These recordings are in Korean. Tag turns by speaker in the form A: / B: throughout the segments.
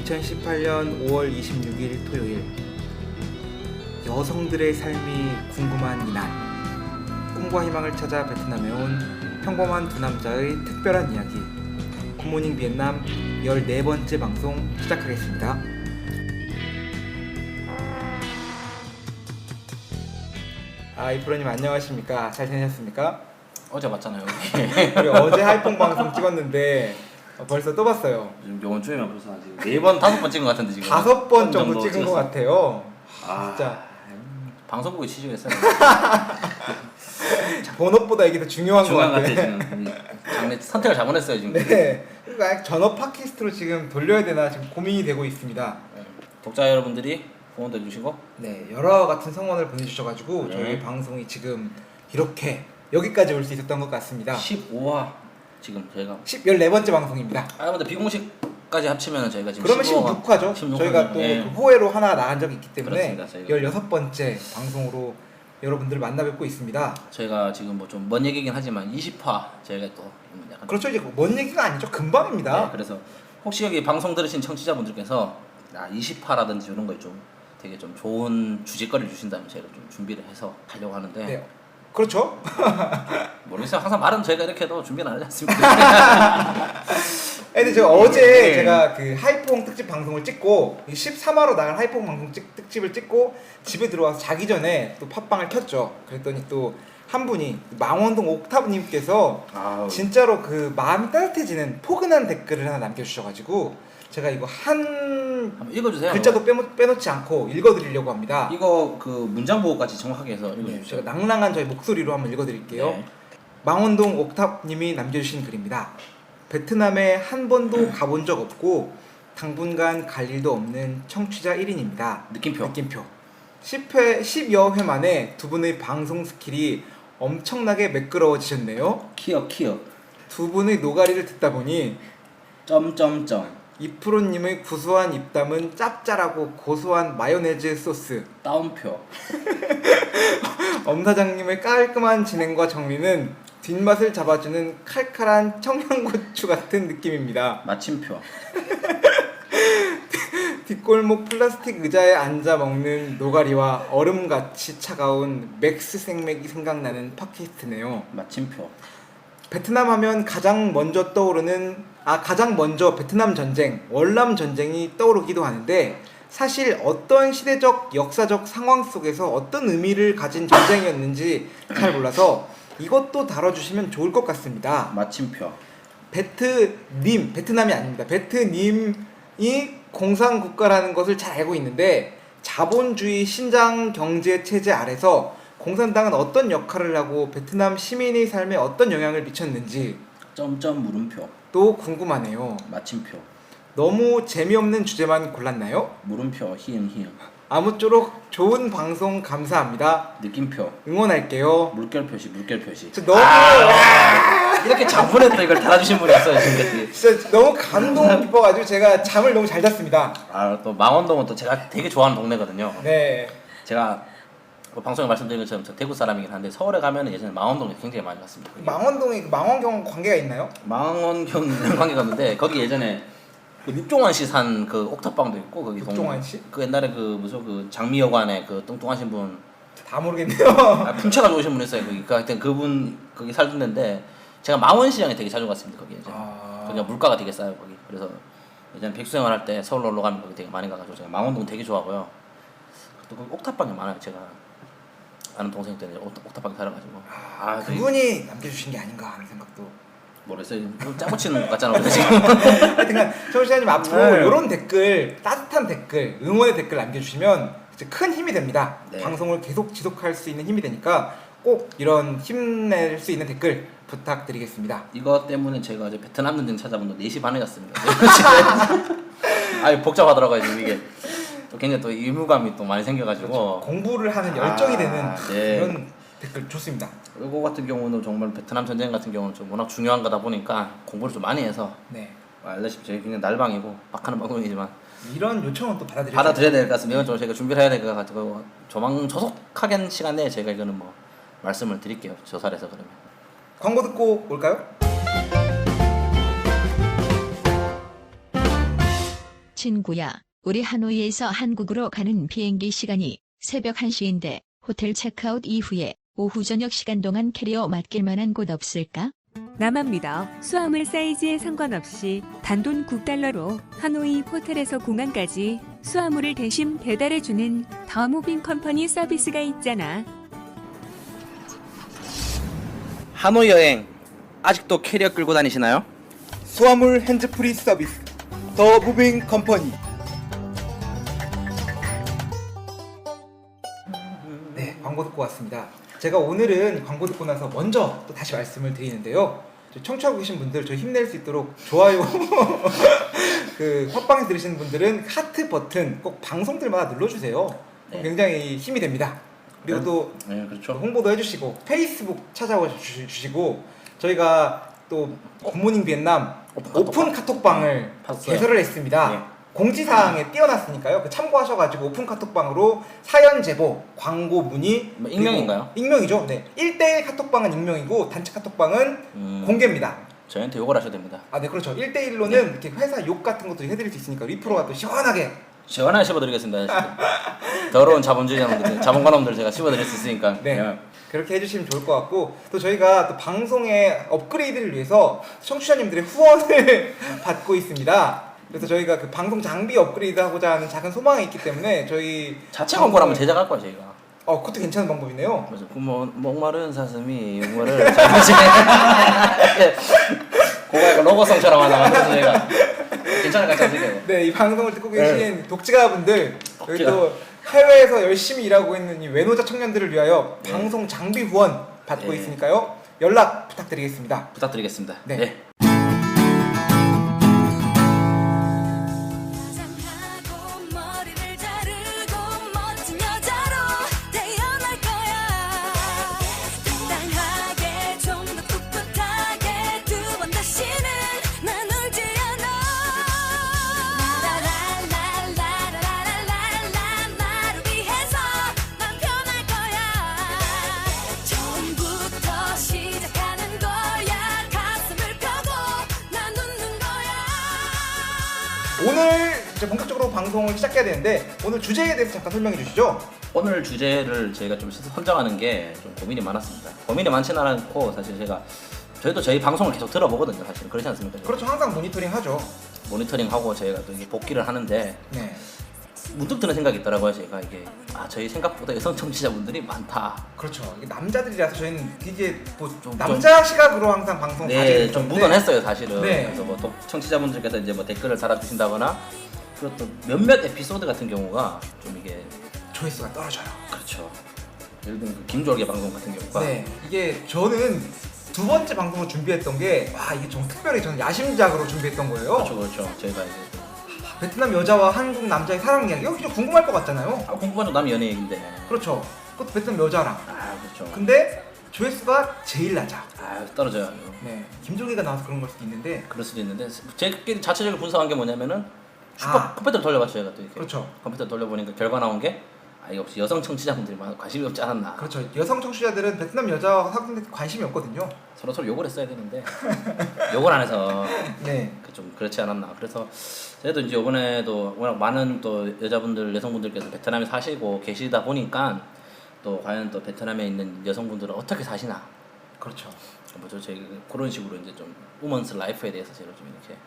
A: 2018년 5월 26일 토요일, 여성들의 삶이 궁금한 이날, 꿈과 희망을 찾아 베트남에 온 평범한 두 남자의 특별한 이야기, 굿모닝 비엔남 14번째 방송 시작하겠습니다. 이프로님 안녕하십니까? 잘 지내셨습니까?
B: 어제 봤잖아요.
A: 우리 어제 하이퐁 방송 찍었는데 벌써 또 봤어요.
B: 요번 주에만 벌써 지금 4번, 5번 찍은 것 같은데 지금
A: 5번 정도 찍은 것 같아요. 진짜
B: 방송 보기 치중했어요.
A: 본업보다 이게 더 중요한 것 같아요.
B: 지금 장래 선택을 잘못했어요 지금.
A: 네, 그러니까 전업 팟캐스트로 지금 돌려야 되나 지금 고민이 되고 있습니다.
B: 독자 여러분들이 후원도 해주시고,
A: 네, 여러 같은 성원을 보내주셔가지고 저희 방송이 지금 이렇게 여기까지 올 수 있었던 것 같습니다.
B: 15화 지금 저희가
A: 14번째 방송입니다.
B: 근데 비공식까지 합치면 저희가 지금
A: 그러면
B: 15화,
A: 16화죠.
B: 16화
A: 저희가 또
B: 예.
A: 그 후회로 하나 나간 적이 있기 때문에
B: 그렇습니다, 저희가.
A: 16번째 방송으로 여러분들 만나뵙고 있습니다.
B: 저희가 지금 뭐 좀 먼 얘기긴 하지만 20화 저희가 또 약간
A: 그렇죠. 이제 먼 얘기가 아니죠. 금방입니다.
B: 네, 그래서 혹시 여기 방송 들으신 청취자분들께서 20화라든지 이런 거에 좀 되게 좀 좋은 주제거리를 주신다면 저희가 좀 준비를 해서 하려고 하는데,
A: 네. 그렇죠.
B: 모르겠어요. 항상 말은 저희가 이렇게 해도 준비는 안 하지 않습니까?
A: 근데 제가
B: 네.
A: 어제 제가 그 하이퐁 특집 방송을 찍고 13화로 나간 하이퐁 방송 특집을 찍고 집에 들어와서 자기 전에 또 팟빵을 켰죠. 그랬더니 또 한 분이 망원동 옥탑님께서 진짜로 그 마음이 따뜻해지는 포근한 댓글을 하나 남겨주셔가지고 제가 이거
B: 한번 읽어주세요.
A: 글자도 빼놓지 않고 읽어드리려고 합니다.
B: 이거 그 문장 보고까지 정확하게 해서
A: 네,
B: 읽어주십시오.
A: 제가 낭랑한 저희 목소리로 한번 읽어드릴게요.
B: 네.
A: 망원동 옥탑님이 남겨주신 글입니다. 베트남에 한 번도 가본 적 없고 당분간 갈 일도 없는 청취자 1인입니다.
B: 느낌표.
A: 10여 회 만에 두 분의 방송 스킬이 엄청나게 매끄러워지셨네요.
B: 키역.
A: 두 분의 노가리를 듣다 보니
B: 점점점.
A: 이프로님의 구수한 입담은 짭짤하고 고소한 마요네즈 소스,
B: 따옴표.
A: 엄사장님의 깔끔한 진행과 정리는 뒷맛을 잡아주는 칼칼한 청양고추 같은 느낌입니다.
B: 마침표.
A: 뒷골목 플라스틱 의자에 앉아 먹는 노가리와 얼음같이 차가운 맥스 생맥이 생각나는 팟캐스트네요.
B: 마침표.
A: 베트남 하면 가장 먼저 베트남 전쟁, 월남 전쟁이 떠오르기도 하는데 사실 어떤 시대적 역사적 상황 속에서 어떤 의미를 가진 전쟁이었는지 잘 몰라서 이것도 다뤄주시면 좋을 것 같습니다.
B: 마침표.
A: 베트남이 아닙니다. 베트님이 공산국가라는 것을 잘 알고 있는데 자본주의 신장 경제 체제 아래서 공산당은 어떤 역할을 하고 베트남 시민의 삶에 어떤 영향을 미쳤는지
B: 점점 물음표.
A: 또 궁금하네요.
B: 마침표.
A: 너무 재미없는 주제만 골랐나요?
B: 물음표. 히읗.
A: 아무쪼록 좋은 방송 감사합니다.
B: 느낌표.
A: 응원할게요.
B: 물결 표시.
A: 저 너무
B: 이렇게 장문에도 이걸 달아주신 분이 있어요 지금까지.
A: 진짜 너무 감동 깊어가지고 제가 잠을 너무 잘 잤습니다.
B: 또 망원동은 또 제가 되게 좋아하는 동네거든요.
A: 네.
B: 제가 방송에 말씀드린 것처럼 저 대구 사람이긴 한데 서울에 가면 예전에 망원동에 굉장히 많이 갔습니다.
A: 망원동에 망원경 관계가 있나요?
B: 망원경 관계가 있는데 거기 예전에 그 육종환 씨 산 그 옥탑방도 있고 거기
A: 육종환 씨?
B: 그 옛날에 그 무슨 그 장미여관에 그 뚱뚱하신 분
A: 다 모르겠네요.
B: 풍채가 좋으신 분 있어요. 거기 하여튼 그분 거기 살던 데인데 제가 망원시장에 되게 자주 갔습니다. 거기 이제 거기가 물가가 되게 싸요 거기. 그래서 예전에 백수생활 할 때 서울 놀러 가면 거기 되게 많이 가가지고 제가 망원동 되게 좋아하고요. 또 거기 옥탑방이 많아요. 제가 아는 동생 때문에 옥탑방에 살아가지고.
A: 그분이 남겨주신 게 아닌가 하는 생각도.
B: 모르겠어요. 짜고 치는 것 같잖아 지금.
A: 하여튼 청취자님 앞으로
B: 네.
A: 이런 댓글, 따뜻한 댓글, 응원의 댓글 남겨주시면 진짜 큰 힘이 됩니다.
B: 네.
A: 방송을 계속 지속할 수 있는 힘이 되니까 꼭 이런 힘낼 수 있는 댓글 부탁드리겠습니다.
B: 이거 때문에 제가 이제 베트남 전쟁 찾아본 거 4시 반에 갔습니다. 복잡하더라고요 지금 이게. 또 굉장히 또 의무감이 또 많이 생겨가지고
A: 그렇죠. 공부를 하는 열정이 되는
B: 네.
A: 그런 댓글 좋습니다.
B: 이거 같은 경우는 정말 베트남 전쟁 같은 경우는 좀 워낙 중요한 거다 보니까 공부를 좀 많이 해서
A: 네.
B: 알다시피 저희 그냥 날방이고 막하는 방송이지만
A: 이런 요청은 또 받아들여야
B: 될 것 같습니다. 이건 좀 제가 준비를 해야 될 것 같고 조속하게 시간 내에 제가 이거는 뭐 말씀을 드릴게요. 조사해서 그러면.
A: 광고 듣고 올까요?
C: 친구야, 우리 하노이에서 한국으로 가는 비행기 시간이 새벽 1시인데 호텔 체크아웃 이후에 오후 저녁 시간 동안 캐리어 맡길 만한 곳 없을까?
D: 나만 믿어. 수화물 사이즈에 상관없이 단돈 9달러로 하노이 호텔에서 공항까지 수화물을 대신 배달해주는 더 무빙 컴퍼니 서비스가 있잖아.
B: 하노이 여행 아직도 캐리어 끌고 다니시나요?
A: 수화물 핸즈프리 서비스 더 무빙 컴퍼니. 네, 광고 듣고 왔습니다. 제가 오늘은 광고 듣고 나서 먼저 또 다시 말씀을 드리는데요. 청취하고 계신 분들 저희 힘낼 수 있도록 좋아요 그 팟빵에서 들으시는 분들은 하트 버튼 꼭 방송들마다 눌러주세요.
B: 네.
A: 굉장히 힘이 됩니다. 그리고 또
B: 네, 그렇죠.
A: 홍보도 해주시고 페이스북 찾아와 주시고 저희가 또 굿모닝 비엔남 오픈 카톡방을
B: 봤어요.
A: 개설을 했습니다.
B: 네.
A: 공지사항에 띄워놨으니까요. 그 참고하셔가지고 오픈 카톡방으로 사연 제보, 광고 문의
B: 뭐 익명인가요?
A: 그리고 익명이죠. 네. 1대1 카톡방은 익명이고 단체 카톡방은 공개입니다.
B: 저희한테 욕을 하셔도 됩니다.
A: 아, 네, 그렇죠. 1대1로는
B: 네.
A: 이렇게 회사 욕 같은 것도 해드릴 수 있으니까 리프로가 또 시원하게
B: 시원하게 씹어드리겠습니다. 더러운 자본주의자분들, 자본가놈들 제가 씹어드릴 수 있으니까.
A: 네. 그렇게 해주시면 좋을 것 같고 또 저희가 또 방송의 업그레이드를 위해서 청취자님들의 후원을 받고 있습니다. 그래서 저희가 그 방송 장비 업그레이드 하고자 하는 작은 소망이 있기 때문에 저희
B: 자체 광고를 한번 제작할 거야 저희가.
A: 그것도 괜찮은 방법이네요.
B: 맞아. 목마른 사슴이 목마를 잠시 그거 약간 로고송처럼 하나 만들어서 저희가 괜찮을 것 같아요.
A: 네, 이 방송을 듣고 계신 독지가분들 여기
B: 독지가.
A: 또 해외에서 열심히 일하고 있는 이 외노자 청년들을 위하여
B: 네.
A: 방송 장비 후원 받고
B: 네.
A: 있으니까요. 연락 부탁드리겠습니다.
B: 부탁드리겠습니다.
A: 네.
B: 네.
E: 화장하고 머리를 자르고 멋진 여자로 태어날 거야. 당당하게 좀 더 꿋꿋하게 두 번 다시는 난 울지 않아. 라라라라라라라라 나를 위해서 난 변할 거야. 처음부터 시작하는 거야. 가슴을 펴고 난 웃는 거야.
A: 오늘 이제 본격적으로 방송을 시작해야 되는데 오늘 주제에 대해서 잠깐 설명해 주시죠.
B: 오늘 주제를 저희가 좀 선정하는 게 좀 고민이 많았습니다. 고민이 많지는 않고 사실 저희도 저희 방송을 계속 들어보거든요. 사실 그렇지 않습니까?
A: 그렇죠. 항상 모니터링 하죠.
B: 모니터링하고 저희가 또 이게 복귀를 하는데
A: 네.
B: 문득 드는 생각이 있더라고요. 제가 이게 저희 생각보다 여성 청취자분들이 많다.
A: 그렇죠. 이게 남자들이라서 저희는 이게 뭐
B: 좀-
A: 남자 시각으로 항상 방송
B: 네, 좀 묻어냈어요 사실은.
A: 네.
B: 그래서 뭐 또 청취자분들께서 이제 뭐 댓글을 달아주신다거나 그리고 또 몇몇 에피소드 같은 경우가 좀 이게
A: 조회수가 떨어져요.
B: 그렇죠. 예를 들면 그 김조르게 방송 같은 경우가
A: 네, 이게 저는 두 번째 방송을 준비했던 게 이게 좀 특별히 저는 야심작으로 준비했던 거예요.
B: 그렇죠. 저희가 이제
A: 베트남 여자와 한국 남자의 사랑 이야기. 이거 진짜 궁금할 것 같잖아요.
B: 궁금하죠. 남 연예인인데.
A: 그렇죠. 그것도 베트남 여자랑.
B: 그렇죠.
A: 근데 조회수가 제일 낮아.
B: 떨어져요.
A: 네, 김종희가 나와서 그런 걸 수도 있는데.
B: 그럴 수도 있는데 제끼리 자체적으로 분석한 게 뭐냐면은
A: 아.
B: 컴퓨터를 돌려봤죠. 저희가 또 이렇게
A: 그렇죠.
B: 컴퓨터 돌려보니까 결과 나온 게 이게 혹시 여성 청취자분들이 관심이 없지 않았나.
A: 그렇죠. 여성 청취자들은 베트남 여자와 한국인한테 관심이 없거든요.
B: 서로 욕을 했어야 되는데 욕을 안 해서
A: 네.
B: 좀 그렇지 않았나. 그래서 저희도 이제 이번에도 워낙 많은 또 여자분들 여성분들께서 베트남에 사시고 계시다 보니까 또 과연 또 베트남에 있는 여성분들은 어떻게 사시나.
A: 그렇죠.
B: 뭐죠 저희 그런 식으로 이제 좀 우먼스 라이프에 대해서 제가 좀 이렇게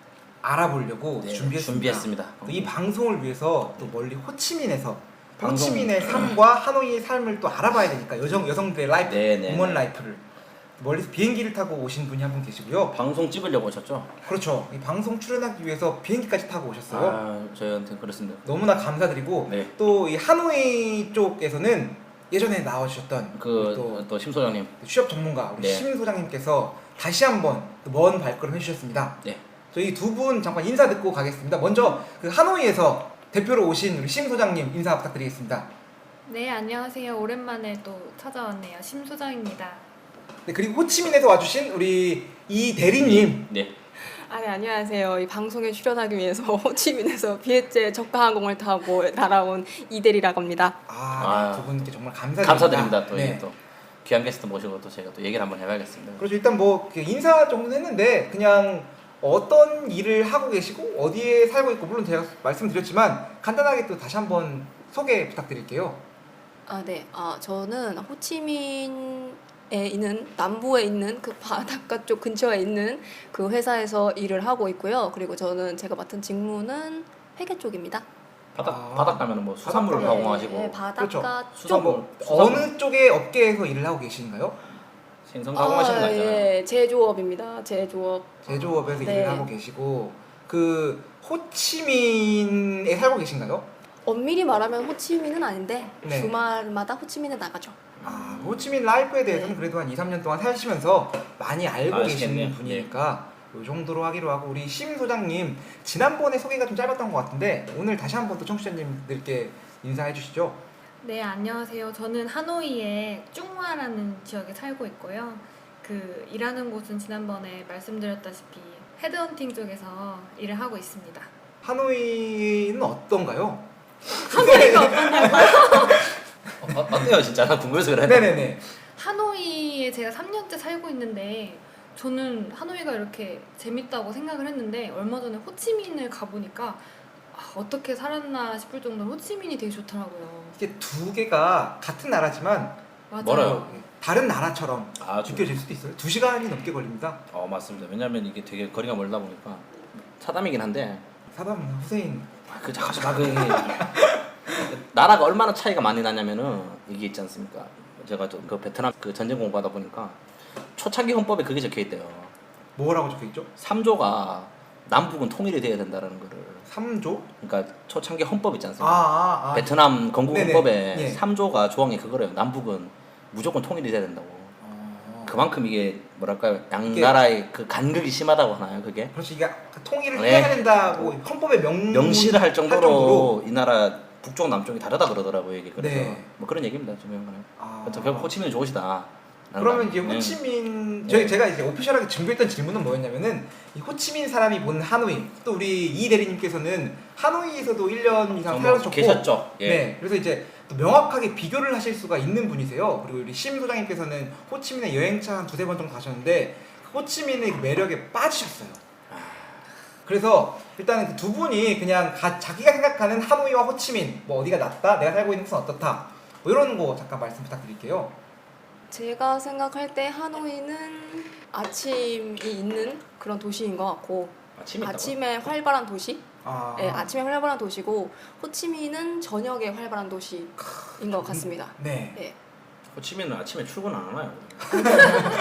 A: 알아보려고
B: 네,
A: 준비했습니다. 또 이 방송을 위해서 또 멀리 호치민에서
B: 방송.
A: 호치민의 삶과 하노이의 삶을 또 알아봐야 되니까 여성들의 라이프,
B: 네, 네,
A: 우먼
B: 네.
A: 라이프를 멀리서 비행기를 타고 오신 분이 한 분 계시고요.
B: 방송 찍으려고 오셨죠?
A: 그렇죠. 이 방송 출연하기 위해서 비행기까지 타고 오셨어요.
B: 저희한테 그렇습니다.
A: 너무나 감사드리고
B: 네.
A: 또 이 하노이 쪽에서는 예전에 나와주셨던 또
B: 또 심 소장님.
A: 취업 전문가 우리
B: 네.
A: 심 소장님께서 다시 한번 먼 발걸음 해주셨습니다.
B: 네.
A: 저희 두 분 잠깐 인사 듣고 가겠습니다. 먼저 그 하노이에서 대표로 오신 우리 심 소장님 인사 부탁드리겠습니다.
F: 네, 안녕하세요. 오랜만에 또 찾아왔네요. 심 소장입니다.
A: 네, 그리고 호치민에서 와주신 우리 이 대리님.
B: 네.
G: 네, 안녕하세요. 이 방송에 출연하기 위해서 호치민에서 비엣제 저가 항공을 타고 날아온 이대리라고 합니다.
A: 네, 두 분께 정말 감사드립니다.
B: 감사드립니다. 또
A: 네.
B: 이게 또 귀한 게스트 모시고 또 제가 또 얘기를 한번 해봐야겠습니다.
A: 그렇죠. 일단 뭐 이렇게 인사 정도는 했는데 그냥 어떤 일을 하고 계시고 어디에 살고 있고 물론 제가 말씀드렸지만 간단하게 또 다시 한번 소개 부탁드릴게요.
G: 네. 저는 호치민에 있는 남부에 있는 그 바닷가 쪽 근처에 있는 그 회사에서 일을 하고 있고요. 그리고 저는 제가 맡은 직무는 회계 쪽입니다.
B: 바닷 가면은 뭐 수산물을
A: 바닷가.
B: 가공하시고
G: 네, 바닷가
A: 그렇죠.
G: 쪽
B: 수산물
A: 어느 쪽의 업계에서 일을 하고 계신가요?
B: 생선 가공하시는 거 있잖아요.
G: 예, 제조업입니다. 제조업.
A: 제조업에서
G: 네.
A: 일을 하고 계시고 그 호치민에 살고 계신가요?
G: 엄밀히 말하면 호치민은 아닌데
A: 네.
G: 주말마다 호치민에 나가죠.
A: 호치민 라이프에 대해서는
G: 네.
A: 그래도 한 2, 3년 동안 사시면서 많이 알고
B: 아시겠네요.
A: 계시는 분이니까 요 정도로 하기로 하고 우리 심 소장님 지난번에 소개가 좀 짧았던 것 같은데 오늘 다시 한번 또 청취자님들께 인사해 주시죠.
F: 네, 안녕하세요. 저는 하노이의 쭝화라는 지역에 살고 있고요. 그 일하는 곳은 지난번에 말씀드렸다시피 헤드헌팅 쪽에서 일을 하고 있습니다.
A: 하노이는 어떤가요?
F: 하노이가 어떠냐고요?
B: 어때요 진짜? 나 궁금해서 그래.
A: 네네네.
F: 하노이에 제가 3년째 살고 있는데 저는 하노이가 이렇게 재밌다고 생각을 했는데 얼마 전에 호치민을 가보니까 어떻게 살았나 싶을 정도로 호치민이 되게 좋더라고요.
A: 이게 두 개가 같은 나라지만
F: 맞아요.
B: 멀어요.
A: 다른 나라처럼
B: 아,
A: 느껴질 수도 있어요. 2시간이 넘게 걸립니다.
B: 맞습니다. 왜냐면 이게 되게 거리가 멀다 보니까 사담이긴 한데
A: 사담 후세인
B: 그 잠깐 나라가 얼마나 차이가 많이 나냐면은 이게 있지 않습니까? 제가 좀 그 베트남 그 전쟁 공부하다 보니까 초창기 헌법에 그게 적혀 있대요.
A: 뭐라고 적혀 있죠?
B: 3조가 남북은 통일이 돼야 된다라는 거를.
A: 3조?
B: 그러니까 초창기 헌법 있지 않습니까?
A: 아.
B: 베트남 건국
A: 네네.
B: 헌법에
A: 예.
B: 3조가 조항이 그거래요. 남북은 무조건 통일이 돼야 된다고. 그만큼 이게 뭐랄까요? 양나라의 그 간극이 심하다고 하나요? 그게
A: 그렇지 이게 통일을
B: 네.
A: 해야 된다고 헌법에
B: 명시를 할 정도로 이 나라 북쪽 남쪽이 다르다 그러더라고요. 이게 그래서
A: 네.
B: 뭐 그런 얘기입니다. 지금
A: 아.
B: 그래서 결국 호치민이 좋으시다.
A: 그러면 이제
B: 네.
A: 호치민
B: 네.
A: 제가 이제 오피셜하게 준비했던 질문은 뭐였냐면은 이 호치민 사람이 본 하노이 또 우리 이 대리님께서는 하노이에서도 1년 이상 살아셨고
B: 계셨죠. 예.
A: 네 그래서 이제 또 명확하게 비교를 하실 수가 있는 분이세요. 그리고 우리 심 소장님께서는 호치민에 여행차 한 2-3번 정도 가셨는데 그 호치민의 그 매력에 빠지셨어요. 그래서 일단은 그 두 분이 그냥 자기가 생각하는 하노이와 호치민 뭐 어디가 낫다 내가 살고 있는 곳은 어떻다 뭐 이런 거 잠깐 말씀 부탁드릴게요.
G: 제가 생각할 때 하노이는 아침이 있는 그런 도시인 것 같고
B: 아침에
G: 아침에 활발한 도시?
A: 아.
G: 네, 아침에 활발한 도시고 호치민은 저녁에 활발한 도시인 것 같습니다.
A: 네.
G: 네.
B: 호치민은 아침에 출근 안 하나요?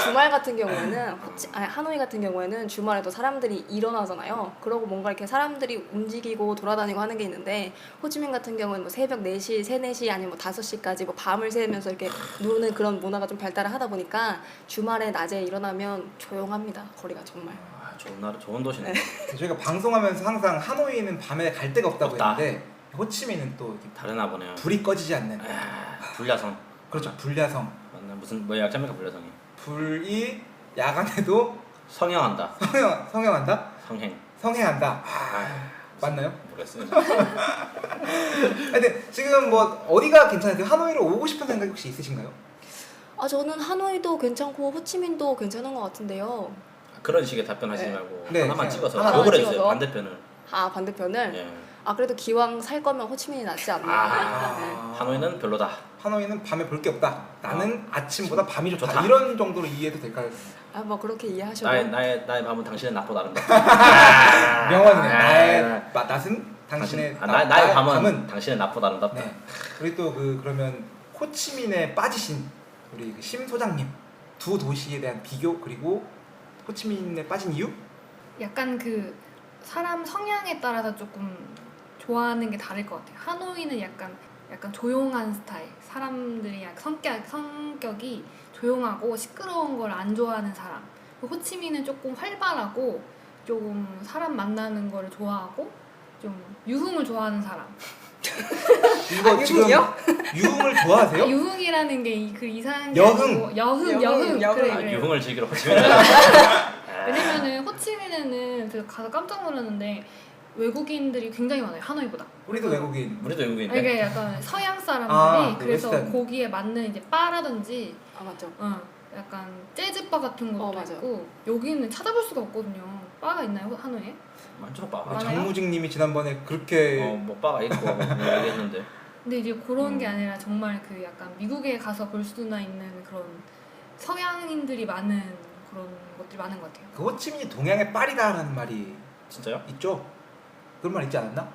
G: 주말 같은 경우에는 하노이 같은 경우에는 주말에도 사람들이 일어나잖아요. 그러고 뭔가 이렇게 사람들이 움직이고 돌아다니고 하는 게 있는데 호치민 같은 경우는 뭐 새벽 4시, 3, 4시 아니면 뭐 5시까지 뭐 밤을 새면서 이렇게 노는 그런 문화가 좀 발달을 하다 보니까 주말에 낮에 일어나면 조용합니다. 거리가 정말.
B: 좋은 나라, 좋은 도시네.
A: 저희가 방송하면서 항상 하노이는 밤에 갈 데가 없다고
B: 없다.
A: 했는데 호치민은 또 이렇게
B: 다르나 보네요.
A: 불이 꺼지지 않는
B: 불야성.
A: 그렇죠 불야성
B: 맞나 무슨 뭐 약자입니까 불야성이?
A: 불이 야간에도
B: 성형한다.
A: 성형한다
B: 성행.
A: 성행한다 맞나요?
B: 모르겠어요.
A: 근데 지금 뭐 어디가 괜찮으세요? 하노이로 오고 싶은 생각 혹시 있으신가요?
G: 저는 하노이도 괜찮고 호치민도 괜찮은 것 같은데요.
B: 그런 식의 답변하시지
G: 네.
B: 말고
A: 네,
B: 하나만
A: 그냥
B: 찍어서
A: 하나만
B: 욕을 해주세요.
G: 찍어서?
B: 반대편을.
G: 반대편을?
B: 예.
G: 그래도 기왕 살 거면 호치민이 낫지 않나. 네.
B: 하노이는 별로다.
A: 하노이는 밤에 볼 게 없다. 나는 아침보다 밤이 좋다.
B: 좋다.
A: 이런 정도로 이해도 될까요?
G: 뭐 그렇게 이해하셔도.
B: 나의 밤은 당신의 낮보다 아름답다.
A: 명언이네.
B: 아,
A: 나의 낮은 당신의
B: 나의 밤은 당신의 낮보다 아름답다.
A: 네. 우리 또 그러면 호치민에 빠지신 우리 심 소장님 두 도시에 대한 비교 그리고 호치민에 빠진 이유?
F: 약간 그 사람 성향에 따라서 조금 좋아하는 게 다를 것 같아요. 하노이는 약간 조용한 스타일. 사람들이 약간 성격이 조용하고 시끄러운 걸 안 좋아하는 사람. 호치민은 조금 활발하고 조금 사람 만나는 거를 좋아하고 좀 유흥을 좋아하는 사람.
A: 이거 지금
G: 유흥이요?
A: 유흥을 좋아하세요?
F: 유흥이라는 게 그 이상한 게
A: 여흥.
F: 아니고 여흥.
G: 여흥.
F: 그래.
B: 유흥을 즐기러 호치민.
F: 왜냐면은 호치민에는 그 가서 깜짝 놀랐는데 외국인들이 굉장히 많아요. 하노이보다.
A: 우리도 외국인.
B: 우리도 외국인인데.
F: 이게 약간 서양 사람들이
A: 아,
F: 그래서
A: 웨스턴.
F: 거기에 맞는 이제 바라든지
G: 맞죠.
F: 약간 재즈바 같은 것도
G: 맞아요.
F: 있고 여기는 찾아볼 수가 없거든요. 바가 있나요 하노이에?
B: 만주로 빠.
F: 많아요?
A: 장무직님이 지난번에 그렇게
B: 뭐 바가 있고 뭐 얘기했는데.
F: 근데 이제 그런 게 아니라 정말 그 약간 미국에 가서 볼 수나 있는 그런 서양인들이 많은 그런 것들이 많은 것 같아요.
A: 그 호치민이 동양의 파리다라는 말이
B: 진짜요?
A: 있죠? 그런 말 있지 않았나?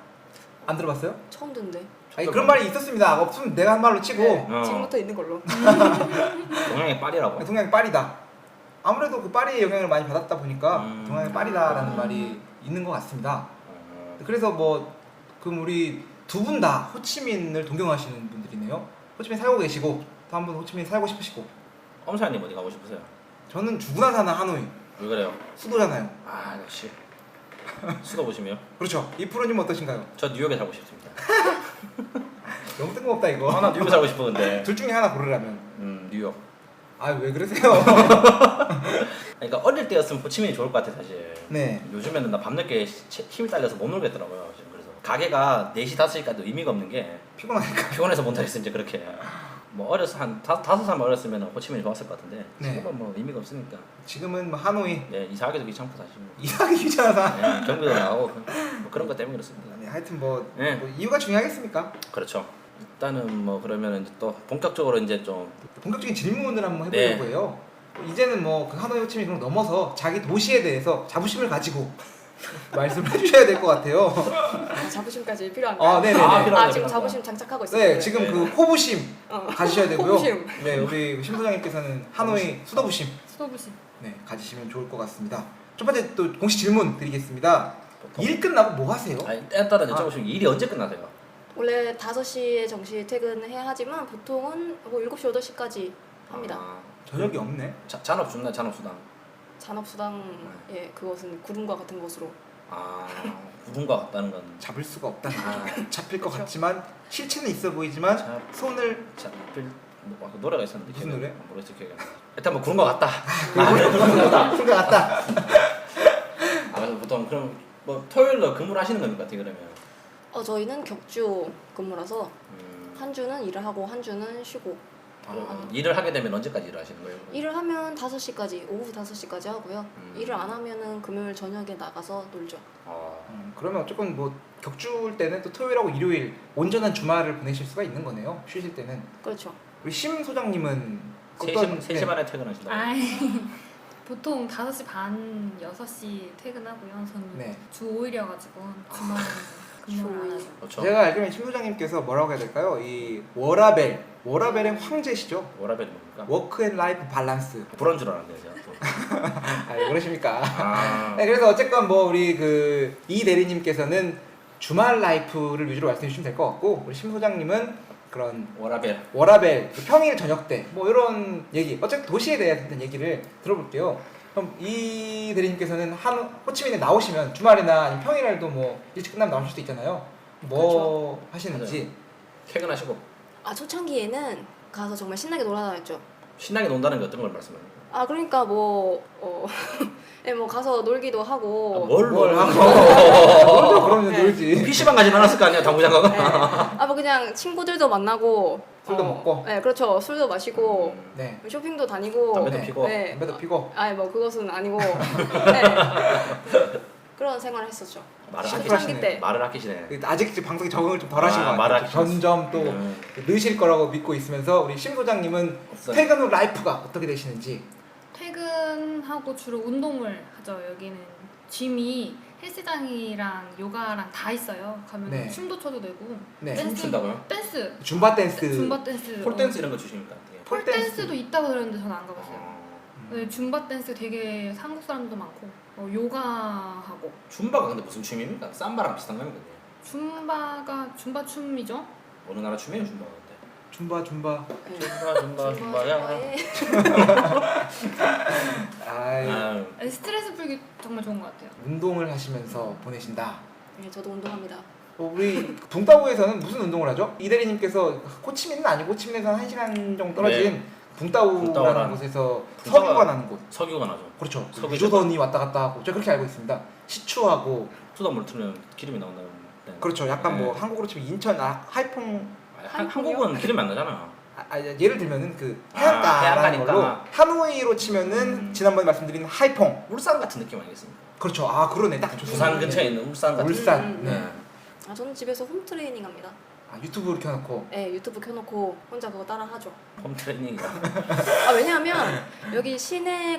A: 안 들어봤어요?
G: 처음 듣는데.
A: 아니 그런 말이 있었습니다. 없으면 내가 한 말로 치고
G: 네,
B: 어.
G: 지금부터 있는 걸로.
B: 동양의 파리라고.
A: 동양의 파리다. 아무래도 그 파리의 영향을 많이 받았다 보니까 동양의 파리다라는
F: 아.
A: 말이 있는 것 같습니다.
B: 어.
A: 그래서 뭐 그럼 우리 두 분 다 호치민을 동경하시는 분들이네요. 호치민 살고 계시고 또 한 분 호치민 살고 싶으시고.
B: 엄사님 어디 가고 싶으세요?
A: 저는 죽으나 사나 하노이
B: 왜 그래요?
A: 수도잖아요.
B: 아 역시 수도 보시면
A: 그렇죠. 이 프로님 어떠신가요?
B: 저 뉴욕에 살고 싶습니다.
A: 너무 뜬금없다 이거.
B: 나 뉴욕 살고 싶어 근데.
A: 둘 중에 하나 고르라면.
B: 뉴욕.
A: 아 왜 그러세요?
B: 그러니까 어릴 때였으면 호치민이 좋을 것 같아 사실.
A: 네.
B: 요즘에는 나 밤늦게 힘이 딸려서 못 놀겠더라고요. 지금 그래서 가게가 4시 5시까지도 의미가 없는 게
A: 피곤하니까.
B: 피곤해서 못 하겠어 이제 그렇게. 뭐 어려서 한 5살 어렸으면 호치민이 좋았을 것 같은데
A: 네.
B: 지금은 뭐 의미가 없으니까.
A: 지금은 뭐 하노이
B: 네 이사하기도 귀찮고 사실.
A: 이상하게 귀찮아서.
B: 네, 경비도 나가고 뭐 그런 것 때문에 그렇습니다.
A: 네, 하여튼 뭐,
B: 네.
A: 뭐 이유가 중요하겠습니까?
B: 그렇죠. 일단은 뭐 그러면 이제 또 본격적으로 이제 좀
A: 본격적인 질문을 한번 해보려고
B: 네.
A: 해요. 이제는 뭐 그 하노이 호치민 그런 거 넘어서 자기 도시에 대해서 자부심을 가지고 말씀을 해주셔야 될 것 같아요.
G: 아, 자부심까지 필요한가요?
A: 아, 네네네.
B: 아, 필요하네,
G: 지금
B: 필요하다.
G: 자부심 장착하고 있어요.
A: 네, 지금 그 호부심
G: 어.
A: 가지셔야 되고요.
G: 호부심.
A: 네, 우리 심 소장님께서는 하노이 수도부심
F: 수도부시.
A: 네 가지시면 좋을 것 같습니다. 첫 번째 또 공식 질문 드리겠습니다. 일 끝나고 뭐 하세요?
B: 아니 때에 따라 여쭤보시면 일이 언제 끝나세요?
G: 원래 5시에 정시 퇴근해야 하지만 보통은 뭐 7시, 8시까지 합니다.
B: 아,
A: 저녁이 없네.
B: 잔업 준다 잔업수당.
G: 잔업수당, 예, 그것은 구름과 같은 것으로.
B: 아 구름과 같다는 건
A: 잡을 수가 없다.
B: 아.
A: 잡힐 것 같지만 실체는 있어 보이지만
B: 잡-
A: 손을
B: 잡힐 뭐, 그 노래가 있었는데
A: 무슨
B: 기억이
A: 노래?
B: 안- 모르겠어 기억이 안 나. 일단 뭐 구름과 같다.
A: 생각 같다.
B: 아 그래서 보통 그럼 뭐 토요일로 근무를 하시는 겁니까 어떻게 그러면?
G: 저희는 격주 근무라서
B: 음,
G: 한 주는 일을 하고 한 주는 쉬고.
B: 그럼 일을 하게 되면 언제까지 일을 하시는 거예요?
G: 일을 하면 5시까지, 오후 5시까지 하고요.
B: 음.
G: 일을 안 하면은 금요일 저녁에 나가서 놀죠.
B: 아,
A: 그러면 어쨌건 뭐 격주일 때는 또 토요일하고 일요일 온전한 주말을 보내실 수가 있는 거네요. 쉬실 때는.
G: 그렇죠.
A: 우리 심 소장님은
B: 3시 반에 퇴근하신다고?
F: 아이 보통 5시 반, 6시 퇴근하고요. 저는
A: 네.
F: 주 5일이어가지고 주말은 근무를 안 하죠.
B: 그렇죠.
A: 제가 알기로는 심 소장님께서 뭐라고 해야 될까요? 이 워라벨의 황제시죠.
B: 워라벨이 뭡니까?
A: 워크 앤 라이프 밸런스.
B: 불안 줄 알았는데 제가 또.
A: 아, 왜 그러십니까?
B: 아,
A: 네, 그래서 어쨌건 뭐 우리 그 이 대리님께서는 주말 라이프를 위주로 말씀해 주시면 될 것 같고 우리 심 소장님은 그런
B: 워라벨.
A: 워라벨, 그 평일 저녁 때 뭐 이런 얘기 어쨌든 도시에 대한 얘기를 들어볼게요. 그럼 이 대리님께서는 호치민에 나오시면 주말이나 아니면 평일에도 뭐 일찍 끝나면 나오실 수도 있잖아요. 뭐 하시는지.
B: 퇴근하시고
G: 초창기에는 가서 정말 신나게 놀아다녔죠.
B: 신나게 논다는 게 어떤 걸 말씀하세요?
G: 그러니까 예, 뭐 가서 놀기도 하고.
B: 뭘
A: 하고 놀죠. 그러면
G: 네.
A: 놀지.
B: PC방 가진 않았을 거 아니야 당구장가가?
G: 네. 뭐 그냥 친구들도 만나고.
A: 술도 먹고.
G: 네, 그렇죠. 술도 마시고.
A: 네.
G: 쇼핑도 다니고.
B: 담배도
A: 네.
B: 피고.
G: 네.
A: 담배도 피고.
G: 뭐 그것은 아니고. 네. 그런 생활을 했었죠.
B: 말을
A: 심플하시네.
G: 초창기 때.
B: 말을 아끼시네.
A: 아직 방송에 적응을 좀 덜 하신 것
B: 말을
A: 같아요. 점점 또 느실 거라고 믿고 있으면서 우리 심 소장님은
B: 없어요.
A: 퇴근 후 라이프가 어떻게 되시는지.
F: 퇴근하고 주로 운동을 하죠. 여기는 짐이 헬스장이랑 요가랑 다 있어요. 가면
A: 네.
F: 춤도 춰도 되고
A: 네.
F: 댄스,
B: 춤춘다고요?
F: 댄스,
A: 줌바 댄스.
F: 줌바 댄스,
B: 폴댄스 이런 거 주십니까?
A: 폴
F: 폴댄스도 있다고 들었는데 저는 안 가봤어요.
B: 어,
F: 네, 줌바 댄스 되게 한국 사람도 많고 요가하고
B: 줌바가 근데 무슨 춤입니까? 삼바랑 비슷한 거는
F: 줌바가 줌바 춤이죠.
B: 어느 나라 춤이에요 줌바가 근데?
A: 줌바.
B: 줌바 줌바야.
A: 아이,
B: 아유,
F: 아니, 스트레스 풀기 정말 좋은 것 같아요.
A: 운동을 하시면서 보내신다.
G: 네, 저도 운동합니다.
A: 우리 붕따오에서는 무슨 운동을 하죠? 이 대리님께서 호치민은 아니고 호치민에서 한 1시간 정도 떨어진
B: 네.
A: 붕따오라는
B: 붕따오라는
A: 곳에서
B: 붕따오가-
A: 석유가 나는 곳.
B: 석유가 나죠.
A: 그렇죠.
B: 석유
A: 유조선이 왔다 갔다 하고 제가 그렇게 알고 있습니다. 시추하고
B: 수돗물 틀면 기름이 나온다는. 네.
A: 그렇죠. 약간
B: 네.
A: 뭐 한국으로 치면 인천 하이퐁
B: 한국은 기름이 안 나잖아.
A: 예를 들면은 그 해안가라는
B: 해안가니까.
A: 걸로 하노이로 치면은 지난번에 말씀드린 하이퐁.
B: 울산 같은 느낌 아니겠습니까?
A: 그렇죠. 아 그러네. 딱 좋습니다.
B: 부산 근처에 있는 울산 같은
A: 울산.
G: 음,
A: 네.
B: 네.
G: 저는 집에서 홈 트레이닝 합니다.
A: 유튜브를 켜놓고.
G: 네, 유튜브 켜놓고 혼자 그거 따라 하죠.
B: 홈 트레이닝이다.
G: 왜냐하면 여기 시내에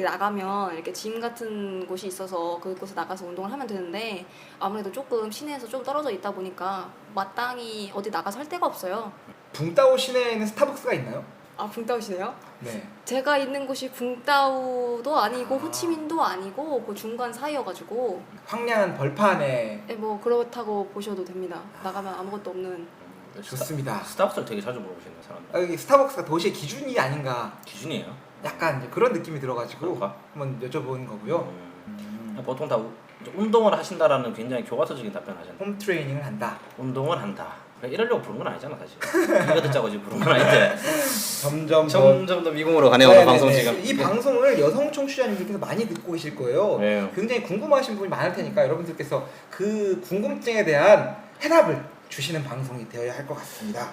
G: 나가면 이렇게 짐 같은 곳이 있어서 그곳에 나가서 운동을 하면 되는데 아무래도 조금 시내에서 좀 떨어져 있다 보니까 마땅히 어디 나가서 할 데가 없어요.
A: 붕따오 시내에는 스타벅스가 있나요?
G: 아, 붕따오시네요?
A: 네.
G: 제가 있는 곳이 붕따오도 아니고 호치민도 아니고 그 중간 사이여가지고
A: 황량한 벌판에.
G: 네, 뭐 그렇다고 보셔도 됩니다. 나가면 아무것도 없는.
A: 좋습니다.
B: 스타벅스를 되게 자주 물어보시는 사람들.
A: 여기 스타벅스가 도시의 기준이 아닌가.
B: 기준이에요.
A: 약간 이제 그런 느낌이 들어가지고
B: 그럴까?
A: 한번 여쭤보는 거고요.
B: 보통 다 이제 운동을 하신다라는 굉장히 교과서적인 답변 하잖아요.
A: 홈 트레이닝을 한다.
B: 운동을 한다. 그러니까 이러려고 부른 건 아니잖아 사실. 이거 듣자고 지금 부른 건 아닌데 점점 더 미궁으로 가네요 오늘
A: 네네네.
B: 방송 지금.
A: 이 방송을 여성 청취자님들께서 많이 듣고 계실 거예요.
B: 네.
A: 굉장히 궁금하신 분이 많을 테니까 여러분들께서 그 궁금증에 대한 해답을 주시는 방송이 되어야 할 것 같습니다.